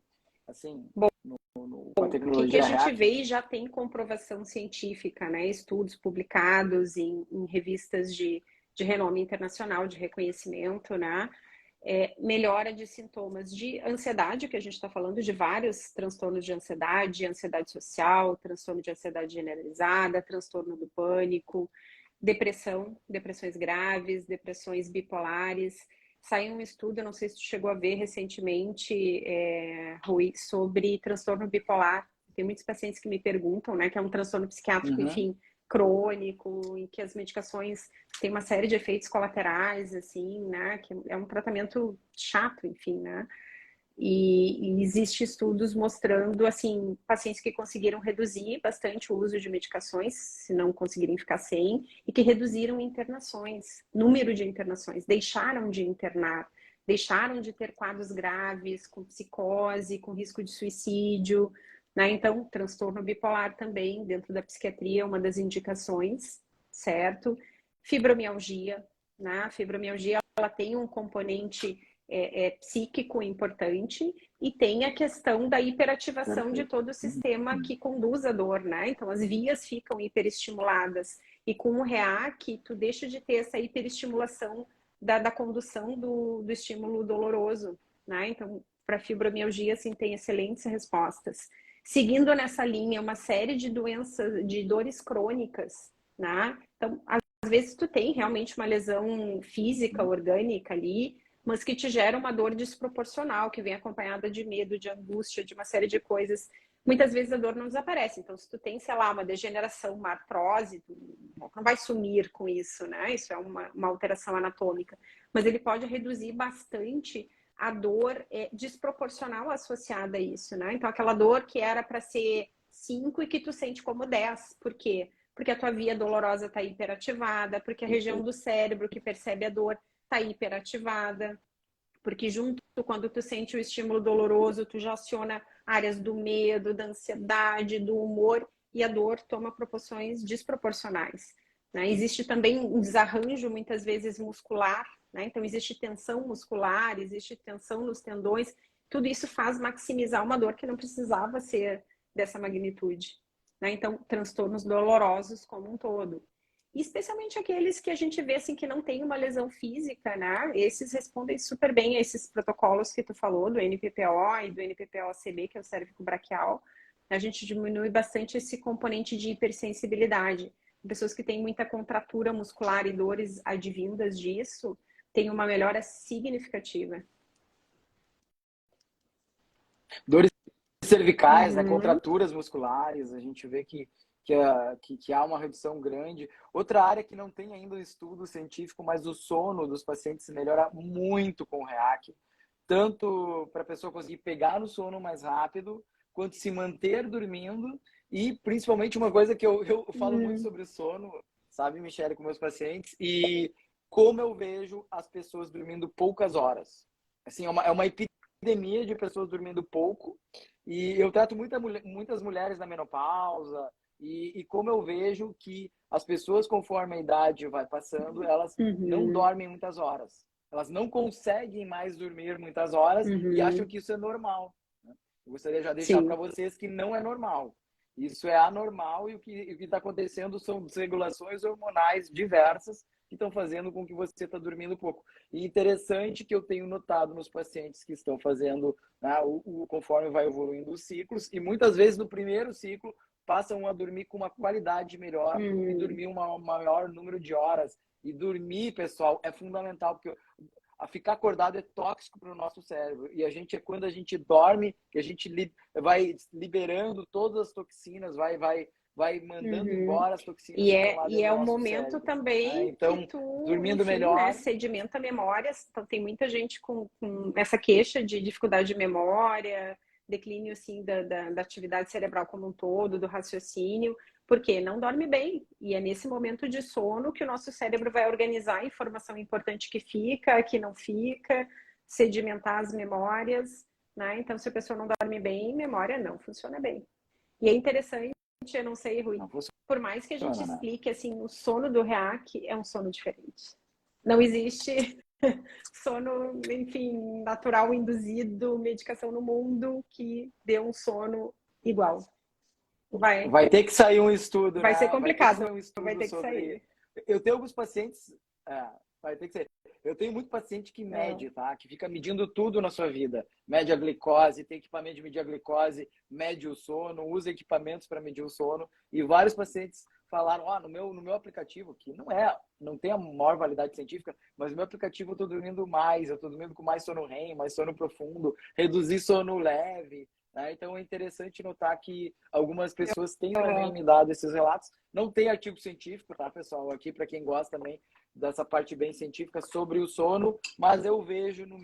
assim, Bom, com a o que a tecnologia gente REAC? vê e já tem comprovação científica, né? Estudos publicados em revistas de renome internacional, de reconhecimento, né? Melhora de sintomas de ansiedade, que a gente está falando de vários transtornos de ansiedade social, transtorno de ansiedade generalizada, transtorno do pânico, depressões graves, depressões bipolares. Saiu um estudo, não sei se tu chegou a ver recentemente, Rui, sobre transtorno bipolar. Tem muitos pacientes que me perguntam, né, que é um transtorno psiquiátrico, enfim, crônico, em que as medicações têm uma série de efeitos colaterais, assim, né, que é um tratamento chato, enfim, né. E existe estudos mostrando, assim, pacientes que conseguiram reduzir bastante o uso de medicações, se não conseguirem ficar sem, e que reduziram internações, número de internações, deixaram de internar, deixaram de ter quadros graves, com psicose, com risco de suicídio, né? Então, transtorno bipolar também, dentro da psiquiatria, é uma das indicações, certo? Fibromialgia, né? A fibromialgia, ela tem um componente psíquico importante e tem a questão da hiperativação de todo o sistema que conduz à dor, né? Então, as vias ficam hiperestimuladas e com o REAC, tu deixa de ter essa hiperestimulação da condução do estímulo doloroso, né? Então, para fibromialgia, assim, tem excelentes respostas. Seguindo nessa linha, uma série de doenças, de dores crônicas, né? Então, às vezes tu tem realmente uma lesão física, orgânica ali, mas que te gera uma dor desproporcional, que vem acompanhada de medo, de angústia, de uma série de coisas. Muitas vezes a dor não desaparece. Então, se tu tem, sei lá, uma degeneração, uma artrose, tu não vai sumir com isso, né? Isso é uma alteração anatômica. Mas ele pode reduzir bastante a dor desproporcional associada a isso, né? Então, aquela dor que era para ser 5 e que tu sente como 10. Por quê? Porque a tua via dolorosa está hiperativada, porque a região do cérebro que percebe a dor está hiperativada, porque junto, quando tu sente o estímulo doloroso, tu já aciona áreas do medo, da ansiedade, do humor, e a dor toma proporções desproporcionais, né? Existe também um desarranjo, muitas vezes, muscular, né? Então, existe tensão muscular, existe tensão nos tendões, tudo isso faz maximizar uma dor que não precisava ser dessa magnitude, né? Então, transtornos dolorosos como um todo. Especialmente aqueles que a gente vê assim que não tem uma lesão física, né? Esses respondem super bem a esses protocolos que tu falou, do NPPO e do NPPO-CB, que é o cérvico braquial. A gente diminui bastante esse componente de hipersensibilidade. Pessoas que têm muita contratura muscular e dores advindas disso, têm uma melhora significativa. Dores cervicais, né, contraturas musculares, a gente vê que há uma redução grande. Outra área que não tem ainda um estudo científico, mas o sono dos pacientes se melhora muito com o REAC, tanto para a pessoa conseguir pegar no sono mais rápido, quanto se manter dormindo, e principalmente uma coisa que eu falo muito sobre o sono, sabe, Michele, com meus pacientes, e como eu vejo as pessoas dormindo poucas horas. Assim, é uma epidemia de pessoas dormindo pouco, e eu trato muitas mulheres na menopausa, e como eu vejo que as pessoas, conforme a idade vai passando, elas não dormem muitas horas. Elas não conseguem mais dormir muitas horas e acham que isso é normal. Né? Eu gostaria já de deixar para vocês que não é normal. Isso é anormal, e o que está acontecendo são desregulações hormonais diversas que estão fazendo com que você está dormindo pouco. E interessante que eu tenho notado nos pacientes que estão fazendo, né, conforme vai evoluindo os ciclos, e muitas vezes no primeiro ciclo passam a dormir com uma qualidade melhor e dormir um maior número de horas. E dormir, pessoal, é fundamental, porque a ficar acordado é tóxico para o nosso cérebro. E a gente, quando a gente dorme, que a gente vai liberando todas as toxinas, vai mandando embora as toxinas E é no um nosso momento cérebro. também Então, que tu, dormindo enfim, melhor. né, sedimenta memórias. Então, tem muita gente com essa queixa de dificuldade de memória, declínio, assim, da atividade cerebral como um todo, do raciocínio, porque não dorme bem. E é nesse momento de sono que o nosso cérebro vai organizar a informação importante que fica, que não fica, sedimentar as memórias, né? Então, se a pessoa não dorme bem, memória não funciona bem. E é interessante, eu não sei, Rui, por mais que a gente explique, assim, o sono do REAC é um sono diferente. Não existe sono, enfim, natural induzido, medicação no mundo que dê um sono igual. Vai ter que sair um estudo, vai né? ser complicado, vai ter que sair um estudo vai ter que sobre... sair. Eu tenho alguns pacientes... vai ter que ser. Eu tenho muito paciente que mede, tá? Que fica medindo tudo na sua vida. Mede a glicose, tem equipamento de medir a glicose, mede o sono, usa equipamentos para medir o sono. E vários pacientes falaram, no meu aplicativo, que não tem a maior validade científica, mas no meu aplicativo eu tô dormindo mais, eu tô dormindo com mais sono REM, mais sono profundo, reduzir sono leve. Então é interessante notar que algumas pessoas têm também me dado esses relatos. Não tem artigo científico, tá, pessoal? Aqui, para quem gosta também dessa parte bem científica sobre o sono, mas eu vejo no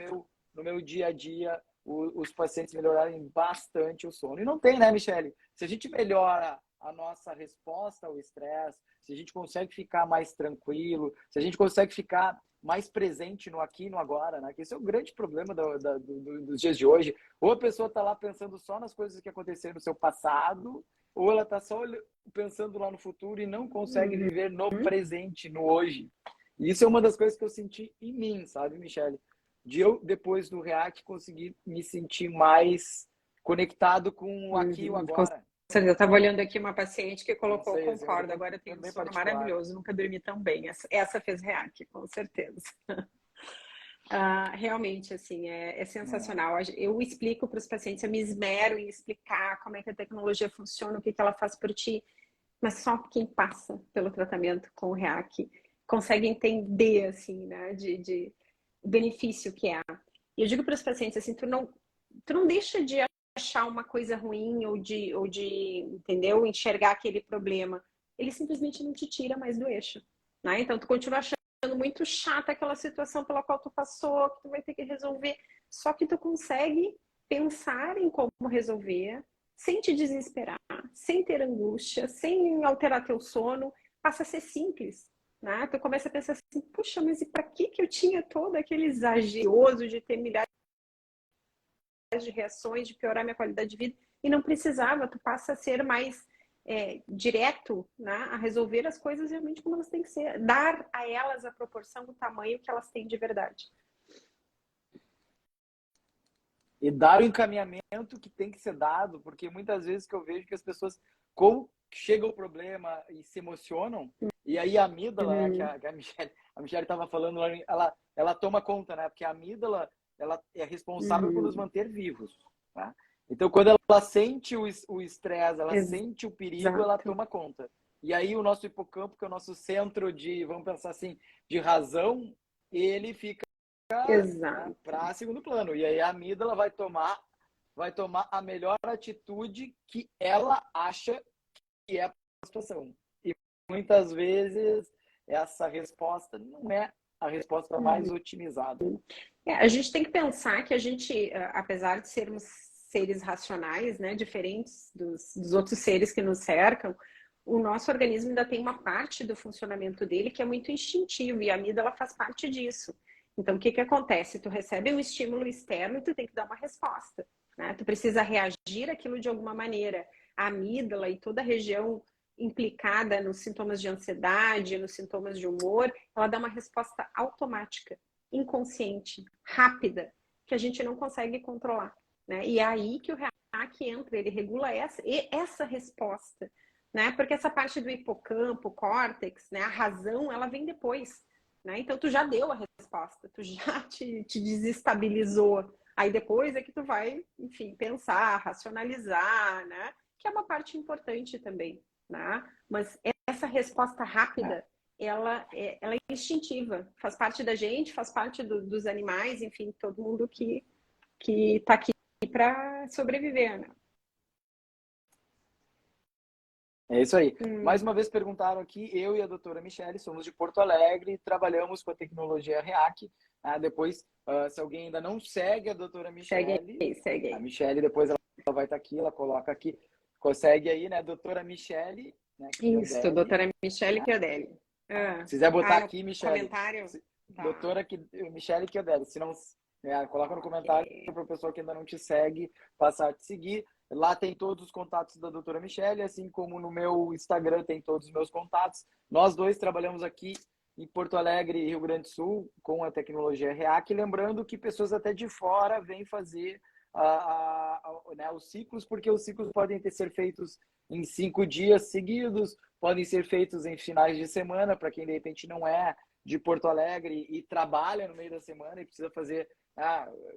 meu dia a dia os pacientes melhorarem bastante o sono. E não tem, né, Michele? Se a gente melhora a nossa resposta ao estresse, se a gente consegue ficar mais tranquilo, se a gente consegue ficar mais presente no aqui e no agora, né? Que esse é o grande problema dos dias de hoje. Ou a pessoa está lá pensando só nas coisas que aconteceram no seu passado, ou ela está só pensando lá no futuro e não consegue viver no presente, no hoje. E isso é uma das coisas que eu senti em mim, sabe, Michele? De eu, depois do REAC, conseguir me sentir mais conectado com o aqui e o agora. Eu estava olhando aqui uma paciente que colocou, sei, concordo, agora eu tenho um sono maravilhoso, nunca dormi tão bem. Essa fez REAC, com certeza. Realmente, assim, é sensacional. Eu explico para os pacientes, eu me esmero em explicar como é que a tecnologia funciona, o que ela faz por ti, mas só quem passa pelo tratamento com o REAC consegue entender, assim, né, de benefício que é. E eu digo para os pacientes, assim, tu não deixa de achar uma coisa ruim ou de, entendeu, enxergar aquele problema. Ele simplesmente não te tira mais do eixo, né? Então, tu continua achando muito chata aquela situação pela qual tu passou, que tu vai ter que resolver. Só que tu consegue pensar em como resolver, sem te desesperar, sem ter angústia, sem alterar teu sono. Passa a ser simples, né? Tu começa a pensar assim, puxa, mas e para que eu tinha todo aquele exageroso de ter milhares de reações, de piorar minha qualidade de vida? E não precisava, tu passa a ser mais direto, né, a resolver as coisas realmente como elas têm que ser, dar a elas a proporção, o tamanho que elas têm de verdade. E dar o encaminhamento que tem que ser dado, porque muitas vezes que eu vejo que as pessoas, como chega o problema e se emocionam, e aí a amígdala, né, que a Michele estava falando, ela toma conta, né, porque a amígdala ela é responsável por nos manter vivos, tá? Então, quando ela sente o estresse, ela sente o perigo, ela toma conta. E aí o nosso hipocampo, que é o nosso centro de, vamos pensar assim, de razão, ele fica para segundo plano. E aí a amígdala vai tomar a melhor atitude que ela acha que é a situação. E muitas vezes essa resposta não é a resposta mais otimizada. A gente tem que pensar que a gente, apesar de sermos seres racionais, né, diferentes dos outros seres que nos cercam, o nosso organismo ainda tem uma parte do funcionamento dele que é muito instintivo, e a amígdala faz parte disso. Então, o que acontece? Tu recebe um estímulo externo e tu tem que dar uma resposta, né? Tu precisa reagir àquilo de alguma maneira. A amígdala e toda a região implicada nos sintomas de ansiedade, nos sintomas de humor, ela dá uma resposta automática, inconsciente, rápida, que a gente não consegue controlar, né? E é aí que o REAC entra, ele regula essa resposta, né? Porque essa parte do hipocampo, córtex, né? A razão, ela vem depois, né? Então tu já deu a resposta, tu já te desestabilizou. Aí depois é que tu vai, enfim, pensar, racionalizar, né? que é uma parte importante também, né? Mas essa resposta rápida, ela é instintiva, faz parte da gente, faz parte dos animais, enfim, todo mundo que está aqui para sobreviver, né? É isso aí. Mais uma vez perguntaram aqui, eu e a doutora Michele somos de Porto Alegre, trabalhamos com a tecnologia REAC. Depois, se alguém ainda não segue a doutora Michele, segue aí. a Michele depois ela vai estar aqui, ela coloca aqui, consegue aí, né, doutora Michele, né, Isso, doutora Michele Chiodelli. Se quiser botar aqui, no Michele, comentário? doutora Michele Chiodelli, se não, coloca no comentário para o pessoal que ainda não te segue, passar a te seguir. Lá tem todos os contatos da doutora Michele, assim como no meu Instagram tem todos os meus contatos. Nós dois trabalhamos aqui em Porto Alegre e Rio Grande do Sul com a tecnologia REAC, lembrando que pessoas até de fora vêm fazer né, os ciclos, porque os ciclos podem ser feitos em 5 dias seguidos, podem ser feitos em finais de semana, para quem de repente não é de Porto Alegre e trabalha no meio da semana e precisa fazer.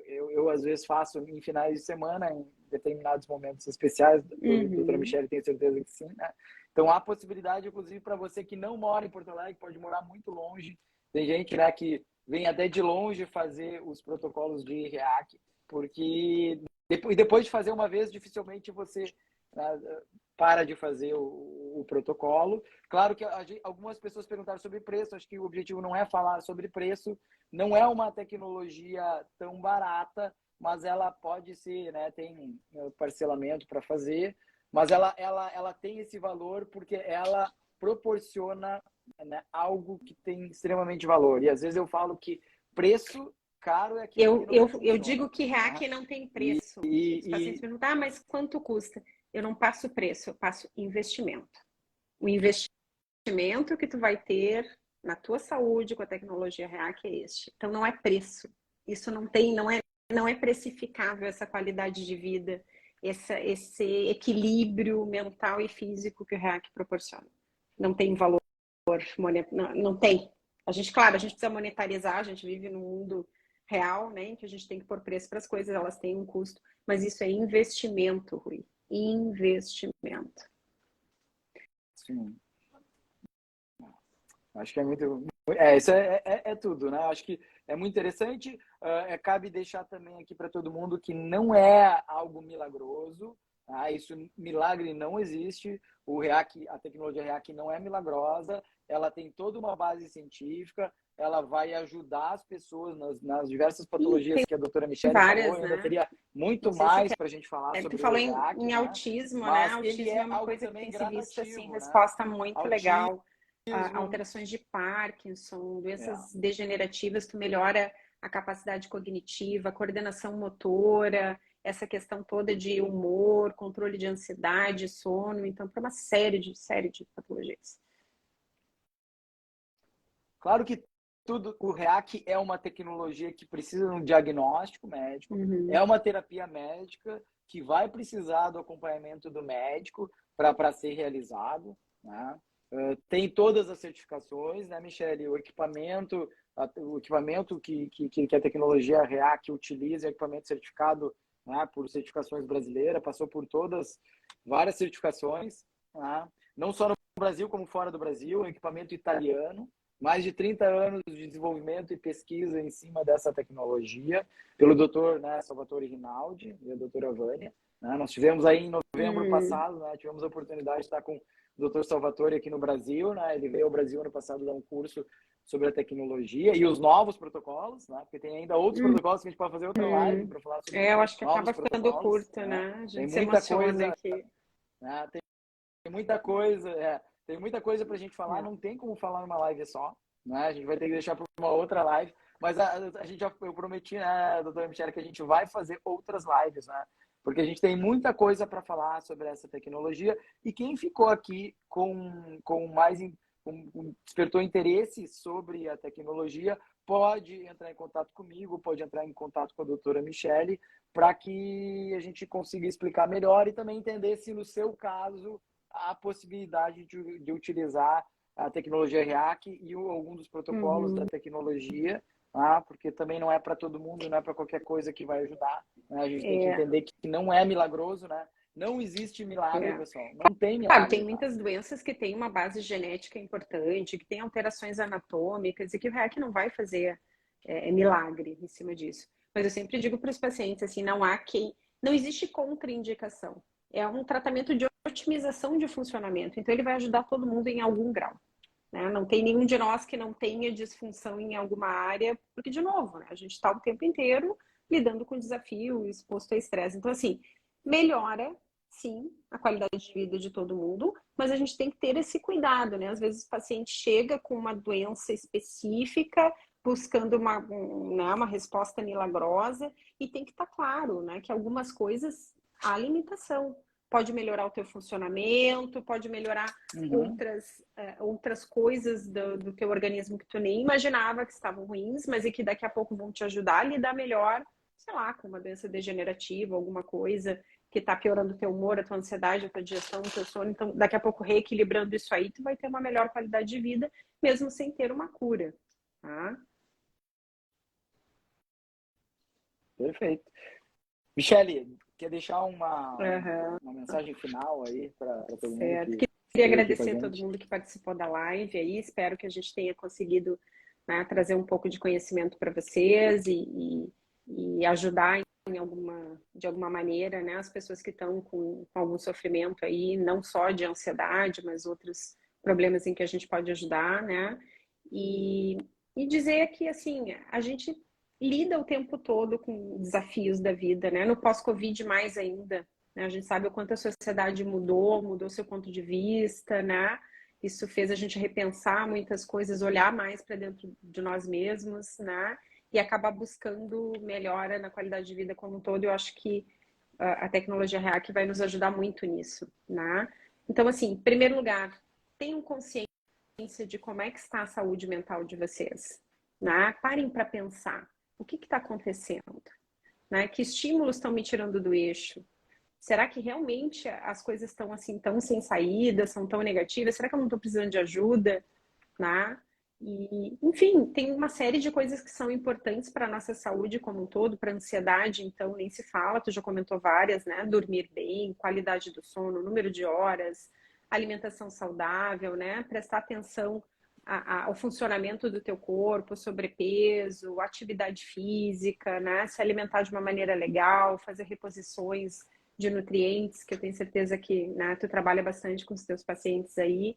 Eu às vezes faço em finais de semana, em determinados momentos especiais. Doutora Michele, tenho certeza que sim, né? Então há possibilidade, inclusive, para você que não mora em Porto Alegre, pode morar muito longe. Tem gente, né, que vem até de longe fazer os protocolos de REAC, porque depois de fazer uma vez, dificilmente você para de fazer o protocolo. Claro que algumas pessoas perguntaram sobre preço, acho que o objetivo não é falar sobre preço, não é uma tecnologia tão barata, mas ela pode ser, né, tem parcelamento para fazer, mas ela tem esse valor porque ela proporciona, né, algo que tem extremamente valor. E às vezes eu falo que preço caro é aquilo que não eu digo que REAC não tem preço. Os pacientes perguntam, mas quanto custa? Eu não passo preço, eu passo investimento. O investimento que tu vai ter na tua saúde com a tecnologia REAC é este. Então não é preço. Isso não é precificável, essa qualidade de vida, esse equilíbrio mental e físico que o REAC proporciona. Não tem valor, não tem. A gente precisa monetarizar, a gente vive num mundo real, né, em que a gente tem que pôr preço para as coisas, elas têm um custo, mas isso é investimento, Rui. Investimento. Sim. Acho que é muito. Isso é tudo, né? Acho que é muito interessante. Cabe deixar também aqui para todo mundo que não é algo milagroso. Isso, milagre não existe. A tecnologia REAC não é milagrosa. Ela tem toda uma base científica. Ela vai ajudar as pessoas nas diversas patologias que a doutora Michele falou. Né? Ainda teria muito mais para a gente falar sobre tu falou o REAC. em autismo, né? Mas autismo é uma coisa que tem se visto assim, resposta muito autismo, legal. Alterações de Parkinson, doenças degenerativas, tu melhora a capacidade cognitiva, a coordenação motora, essa questão toda de humor, controle de ansiedade, sono, então para uma série de patologias. Claro que o REAC é uma tecnologia que precisa de um diagnóstico médico, é uma terapia médica que vai precisar do acompanhamento do médico para ser realizado, né? Tem todas as certificações, né, Michele? O equipamento que a tecnologia REAC utiliza é equipamento certificado, né, por certificações brasileiras, passou por várias certificações, né? Não só no Brasil como fora do Brasil, equipamento italiano, mais de 30 anos de desenvolvimento e pesquisa em cima dessa tecnologia, pelo doutor, né, Salvatore Rinaldi e a doutora Vânia. Né? Nós tivemos aí em novembro passado, né, tivemos a oportunidade de estar com o Dr. Salvatore aqui no Brasil, né? Ele veio ao Brasil ano passado dar um curso sobre a tecnologia e os novos protocolos, né? Porque tem ainda outros protocolos que a gente pode fazer outra live para falar sobre eu acho que novos acaba ficando curto, né? A gente tem se muita coisa, aqui. Né? Tem muita coisa, tem muita coisa para a gente falar, não tem como falar numa live só, né? A gente vai ter que deixar para uma outra live, mas eu prometi, né, doutora Michele, que a gente vai fazer outras lives, né? Porque a gente tem muita coisa para falar sobre essa tecnologia e quem ficou aqui despertou interesse sobre a tecnologia pode entrar em contato comigo, pode entrar em contato com a doutora Michele para que a gente consiga explicar melhor e também entender se no seu caso há possibilidade de utilizar a tecnologia REAC e algum dos protocolos da tecnologia, porque também não é para todo mundo, não é para qualquer coisa que vai ajudar, né? A gente tem que entender que não é milagroso, né? Não existe milagre, É. pessoal. Não tem Claro, milagre, tem tá? muitas doenças que têm uma base genética importante, que têm alterações anatômicas e que o REC não vai fazer milagre em cima disso. Mas eu sempre digo para os pacientes assim, não existe contraindicação. É um tratamento de otimização de funcionamento. Então ele vai ajudar todo mundo em algum grau. Né? Não tem nenhum de nós que não tenha disfunção em alguma área, porque, de novo, né, a gente está o tempo inteiro lidando com desafio, exposto a estresse. Então, assim, melhora, sim, a qualidade de vida de todo mundo, mas a gente tem que ter esse cuidado, né? Às vezes o paciente chega com uma doença específica, buscando uma resposta milagrosa, e tem que estar claro, né, que algumas coisas há limitação. Pode melhorar o teu funcionamento, pode melhorar outras coisas do teu organismo que tu nem imaginava que estavam ruins, mas e que daqui a pouco vão te ajudar a lidar melhor, sei lá, com uma doença degenerativa, alguma coisa que está piorando o teu humor, a tua ansiedade, a tua digestão, o teu sono. Então, daqui a pouco, reequilibrando isso aí, tu vai ter uma melhor qualidade de vida, mesmo sem ter uma cura, tá? Perfeito. Michele, quer deixar Uhum. uma mensagem final aí para todo mundo Certo. que Queria esteve aqui com a agradecer a todo gente? mundo que participou da live aí. Espero que a gente tenha conseguido, né, trazer um pouco de conhecimento para vocês e ajudar de alguma maneira, né, as pessoas que estão com algum sofrimento aí, não só de ansiedade, mas outros problemas em que a gente pode ajudar, né? E, e dizer que, assim, a gente lida o tempo todo com desafios da vida, né? No pós-Covid mais ainda, né? A gente sabe o quanto a sociedade mudou seu ponto de vista, né? Isso fez a gente repensar muitas coisas, olhar mais para dentro de nós mesmos, né? E acabar buscando melhora na qualidade de vida como um todo. Eu acho que a tecnologia REAC vai nos ajudar muito nisso, né? Então, assim, em primeiro lugar, tenham consciência de como é que está a saúde mental de vocês, né? Parem para pensar o que está acontecendo, né? Que estímulos estão me tirando do eixo? Será que realmente as coisas estão assim tão sem saída, são tão negativas? Será que eu não estou precisando de ajuda, né? E, enfim, tem uma série de coisas que são importantes para a nossa saúde como um todo, para a ansiedade, então nem se fala, tu já comentou várias, né? Dormir bem, qualidade do sono, número de horas, alimentação saudável, né? Prestar atenção ao funcionamento do teu corpo, sobrepeso, atividade física, né? Se alimentar de uma maneira legal, fazer reposições de nutrientes, que eu tenho certeza que, né, tu trabalha bastante com os teus pacientes aí.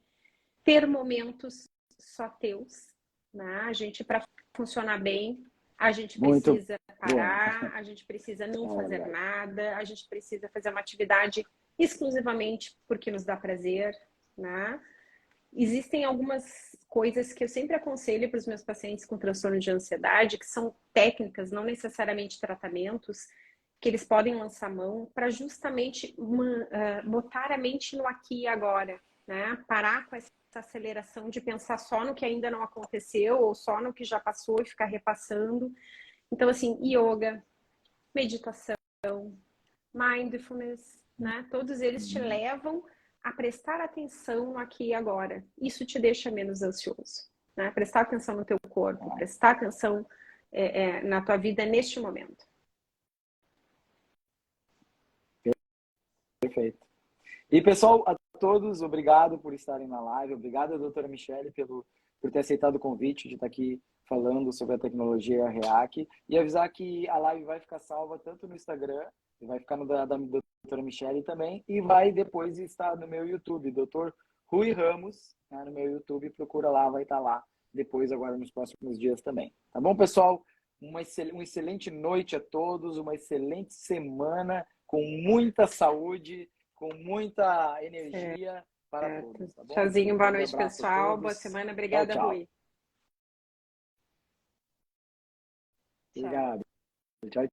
Ter momentos só teus, né? A gente, para funcionar bem, a gente Muito precisa bom. parar, a gente precisa não É fazer verdade. nada, a gente precisa fazer uma atividade exclusivamente porque nos dá prazer, né? Existem algumas coisas que eu sempre aconselho para os meus pacientes com transtorno de ansiedade, que são técnicas, não necessariamente tratamentos, que eles podem lançar mão para justamente botar a mente no aqui e agora, né? Parar com essa aceleração de pensar só no que ainda não aconteceu ou só no que já passou e ficar repassando. Então, assim, yoga, meditação, mindfulness, né? Todos eles te levam a prestar atenção no aqui e agora. Isso te deixa menos ansioso, né? Prestar atenção no teu corpo, prestar atenção na tua vida neste momento. Perfeito. E, pessoal, a todos, obrigado por estarem na live. Obrigado, doutora Michele, por ter aceitado o convite de estar aqui falando sobre a tecnologia REAC. E avisar que a live vai ficar salva tanto no Instagram, vai ficar no da doutora Michele também, e vai depois estar no meu YouTube, doutor Rui Ramos, né, no meu YouTube. Procura lá, vai estar lá depois, agora nos próximos dias também. Tá bom, pessoal? Uma excelente noite a todos, uma excelente semana, com muita saúde, com muita energia para todos, tá bom? Tchauzinho, Um boa grande noite, abraço a pessoal. Boa todos. semana. Tchau, Obrigada, tchau. Rui. Tchau. Obrigado. Tchau.